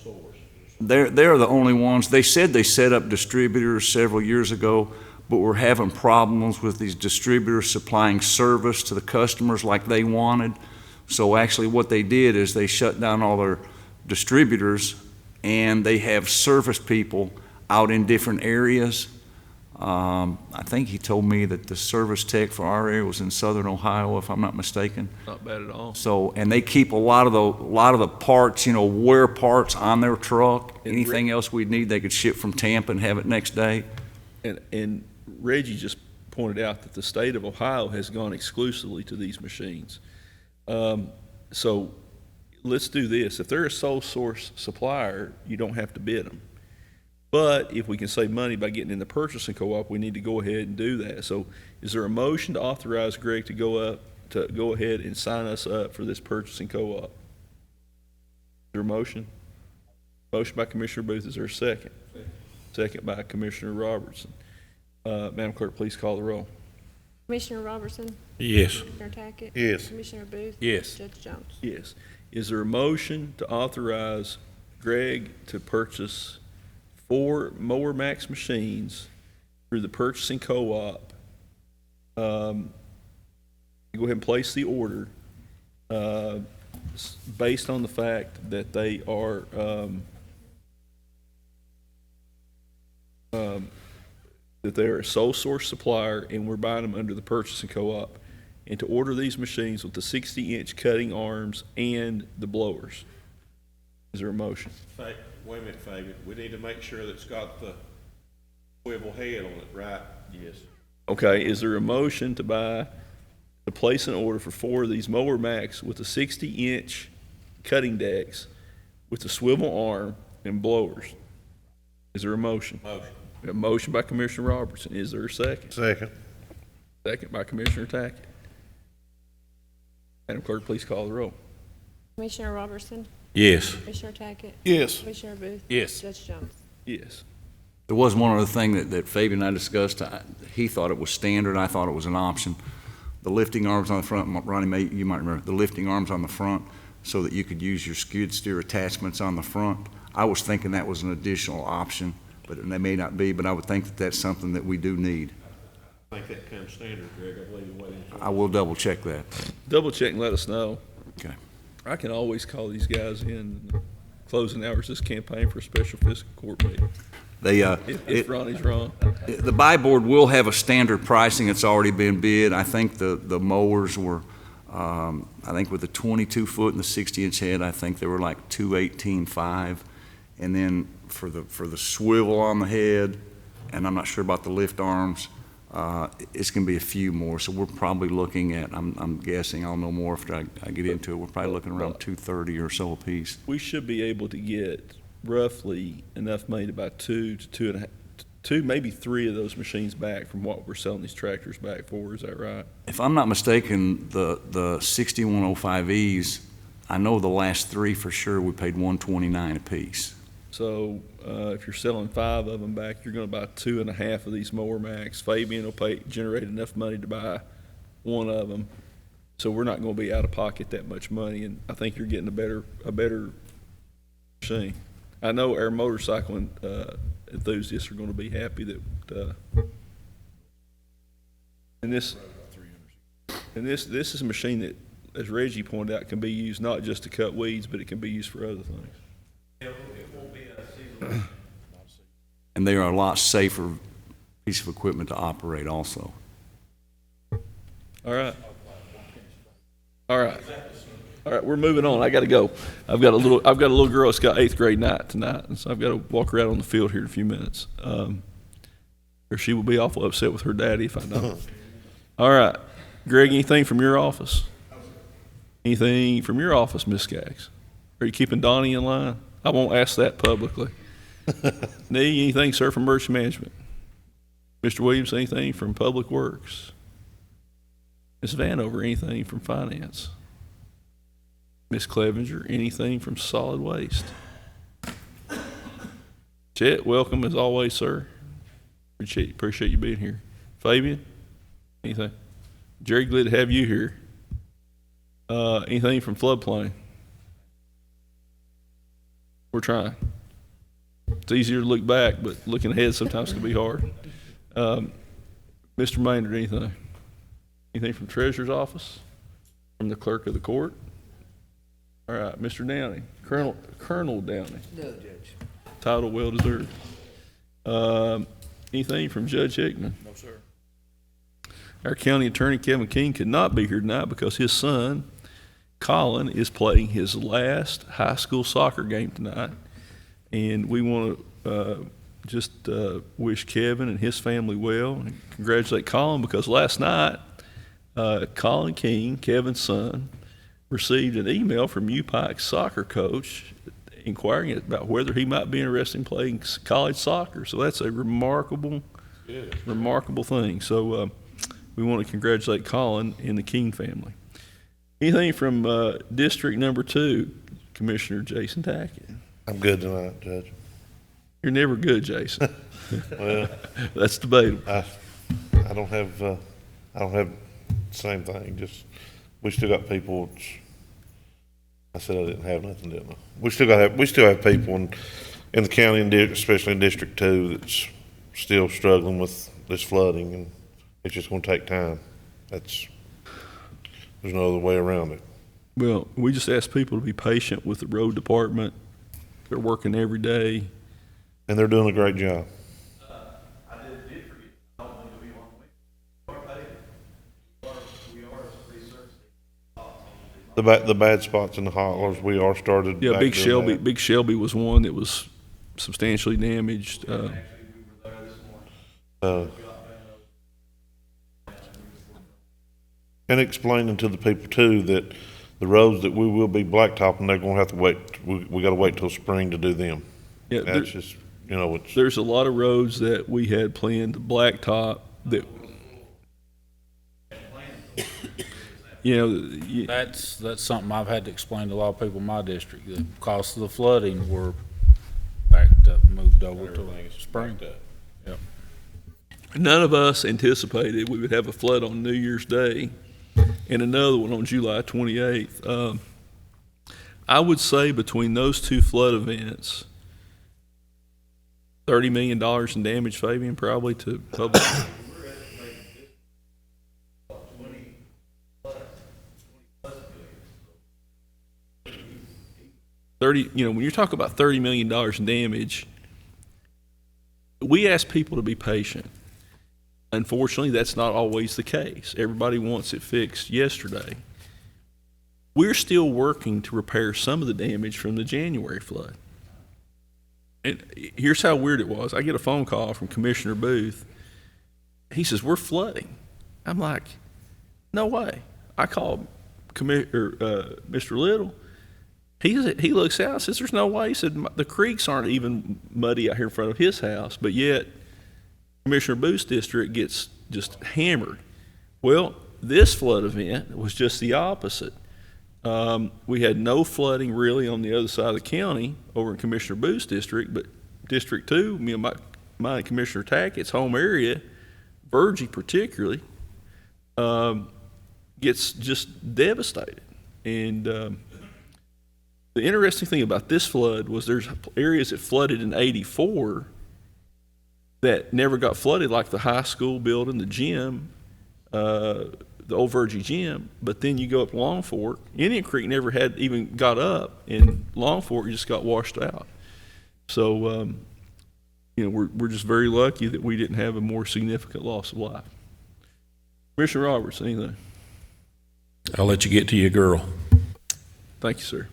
source. They're the only ones. They said they set up distributors several years ago, but we're having problems with these distributors supplying service to the customers like they wanted. So actually what they did is they shut down all their distributors, and they have service people out in different areas. I think he told me that the service tech for our area was in southern Ohio, if I'm not mistaken. Not bad at all. So, and they keep a lot of the parts, wear parts on their truck. Anything else we'd need, they could ship from Tampa and have it next day. And Reggie just pointed out that the state of Ohio has gone exclusively to these machines. So let's do this. If they're a sole source supplier, you don't have to bid them. But if we can save money by getting in the purchasing co-op, we need to go ahead and do that. So is there a motion to authorize Greg to go ahead and sign us up for this purchasing co-op? Is there a motion? Motion by Commissioner Booth. Is there a second? Second by Commissioner Robertson. Madam Clerk, please call the roll. Commissioner Robertson, Yes. Commissioner Tackett. Yes. Commissioner Booth. Yes. Judge Jones. Yes. Is there a motion to authorize Greg to purchase 4 Mower Max machines through the purchasing co-op? Go ahead and place the order based on the fact that they are a sole source supplier, and we're buying them under the purchasing co-op, and to order these machines with the 60-inch cutting arms and the blowers. Is there a motion? Wait a minute, Fabian. We need to make sure that it's got the swivel head on it, right? Yes. Okay, is there a motion to place an order for 4 of these Mower Max with the 60-inch cutting decks with the swivel arm and blowers? Is there a motion? Motion. A motion by Commissioner Robertson. Is there a second? Second. Second by Commissioner Tackett. Madam Clerk, please call the roll. Commissioner Robertson, Yes. Commissioner Tackett. Yes. Commissioner Booth. Yes. Judge Jones. Yes. There was one other thing that Fabian and I discussed. He thought it was standard, I thought it was an option. The lifting arms on the front, Ronnie, you might remember, the lifting arms on the front so that you could use your skid steer attachments on the front. I was thinking that was an additional option, but they may not be, but I would think that that's something that we do need. I think that comes standard, Greg, I believe the way. I will double check that. Double check and let us know. Okay. I can always call these guys in closing hours this campaign for a special fiscal court meeting. If Ronnie's wrong. The buy board will have a standard pricing. It's already been bid. I think the mowers were, I think with the 22 foot and the 60-inch head, I think they were like $218.5. And then for the swivel on the head, and I'm not sure about the lift arms, it's going to be a few more. So we're probably looking at, I'm guessing, I'll know more after I get into it, we're probably looking around $230 or so a piece. We should be able to get roughly enough money to buy two, maybe three of those machines back from what we're selling these tractors back for. Is that right? If I'm not mistaken, the 6105Es, I know the last three for sure, we paid $129 a piece. So if you're selling 5 of them back, you're going to buy 2.5 of these mower max. Fabian will generate enough money to buy 1 of them. So we're not going to be out of pocket that much money, and I think you're getting a better machine. I know our motorcycle enthusiasts are going to be happy that, and this is a machine that, as Reggie pointed out, can be used not just to cut weeds, but it can be used for other things. And they are a lot safer piece of equipment to operate also. All right, we're moving on. I got to go. I've got a little girl that's got 8th grade night tonight, and so I've got to walk around on the field here in a few minutes. Or she will be awful upset with her daddy if I don't. All right, Greg, anything from your office? Anything from your office, Miss Skaggs? Are you keeping Donnie in line? I won't ask that publicly. Nee, anything, sir, from Emergency Management? Mr. Williams, anything from Public Works? Ms. Vanover, anything from Finance? Ms. Clevenger, anything from Solid Waste? Chet, welcome as always, sir. Appreciate you being here. Fabian, anything? Jerry, glad to have you here. Anything from Floodplain? We're trying. It's easier to look back, but looking ahead sometimes can be hard. Mr. Maynard, anything? Anything from Treasurer's Office? From the Clerk of the Court? All right, Mr. Downey, Colonel Downey. No, Judge. Title well deserved. Anything from Judge Hickman? No, sir. Our County Attorney Kevin King could not be here tonight because his son, Colin, is playing his last high school soccer game tonight. And we want to just wish Kevin and his family well and congratulate Colin because last night, Colin King, Kevin's son, received an email from Pike's soccer coach inquiring about whether he might be interested in playing college soccer. So that's a remarkable thing. So we want to congratulate Colin and the King family. Anything from District Number 2, Commissioner Jason Tackett? I'm good tonight, Judge. You're never good, Jason. Well, that's debatable. I don't have the same thing. Just we still got people. I said I didn't have nothing, didn't I? We still have people in the county and especially in District 2 that's still struggling with this flooding, and it's just going to take time. There's no other way around it. Well, we just ask people to be patient with the road department. They're working every day. And they're doing a great job. I did forget. I don't think we are paid. We are resurfacing. The bad spots in the hotlers, we are started. Yeah, back Big doing Shelby. that. Big Shelby was one that was substantially damaged. Actually, we were there this morning. And explaining to the people too that the roads that we will be blacktopping, they're going to have to wait. We got to wait till spring to do them. Yeah, That's just, it's. There's a lot of roads that we had planned to blacktop that, That's something I've had to explain to a lot of people in my district. The cost of the flooding were backed up, moved over to spring. Yep. None of us anticipated we would have a flood on New Year's Day and another one on July 28th. I would say between those two flood events, $30 million in damage, Fabian, probably to public. 30, when you're talking about $30 million in damage, we ask people to be patient. Unfortunately, that's not always the case. Everybody wants it fixed yesterday. We're still working to repair some of the damage from the January flood. And here's how weird it was. I get a phone call from Commissioner Booth. He says, "We're flooding." I'm like, "No way." I called Mr. Little. He looks out and says, "There's no way." He said, "The creeks aren't even muddy out here in front of his house," but yet Commissioner Booth's district gets just hammered. Well, this flood event was just the opposite. We had no flooding really on the other side of the county over in Commissioner Booth's district, but District 2, mine and Commissioner Tackett's home area, Virgie particularly, gets just devastated. And the interesting thing about this flood was there's areas that flooded in '84 that never got flooded, like the high school building, the gym, the old Virgie gym. But then you go up Long Fork, Indian Creek never had even got up, and Long Fork just got washed out. So, we're just very lucky that we didn't have a more significant loss of life. Commissioner Roberts, anything? I'll let you get to your girl. Thank you, sir.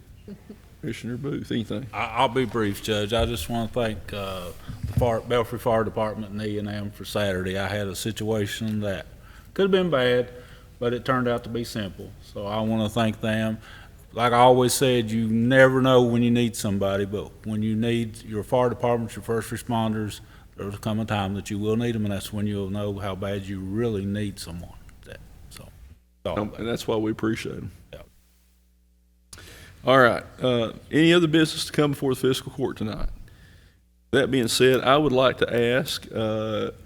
Commissioner Booth, anything? I'll be brief, Judge. I just want to thank the Belfry Fire Department and E&M for Saturday. I had a situation that could have been bad, but it turned out to be simple. So I want to thank them. Like I always said, you never know when you need somebody, but when you need your fire department, your first responders, there'll come a time that you will need them, and that's when you'll know how bad you really need someone. And that's why we appreciate them. Yeah. All right. Any other business to come before the fiscal court tonight? That being said, I would like to ask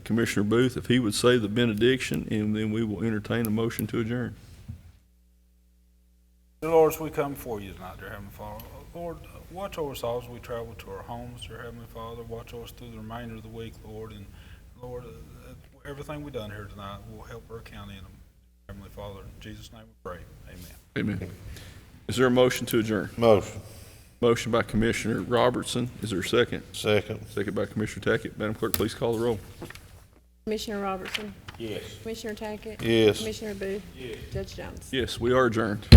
Commissioner Booth if he would say the benediction, and then we will entertain a motion to adjourn. Dear Lord, as we come before you tonight, dear Heavenly Father, Lord, watch over us all as we travel to our homes, dear Heavenly Father. Watch over us through the remainder of the week, Lord. And Lord, everything we've done here tonight will help our county and Heavenly Father. In Jesus' name we pray. Amen. Amen. Is there a motion to adjourn? Motion. Motion by Commissioner Robertson. Is there a second? Second. Second by Commissioner Tackett. Madam Clerk, please call the roll. Commissioner Robertson? Yes. Commissioner Tackett? Yes. Commissioner Booth? Yes. Judge Jones? Yes, we are adjourned.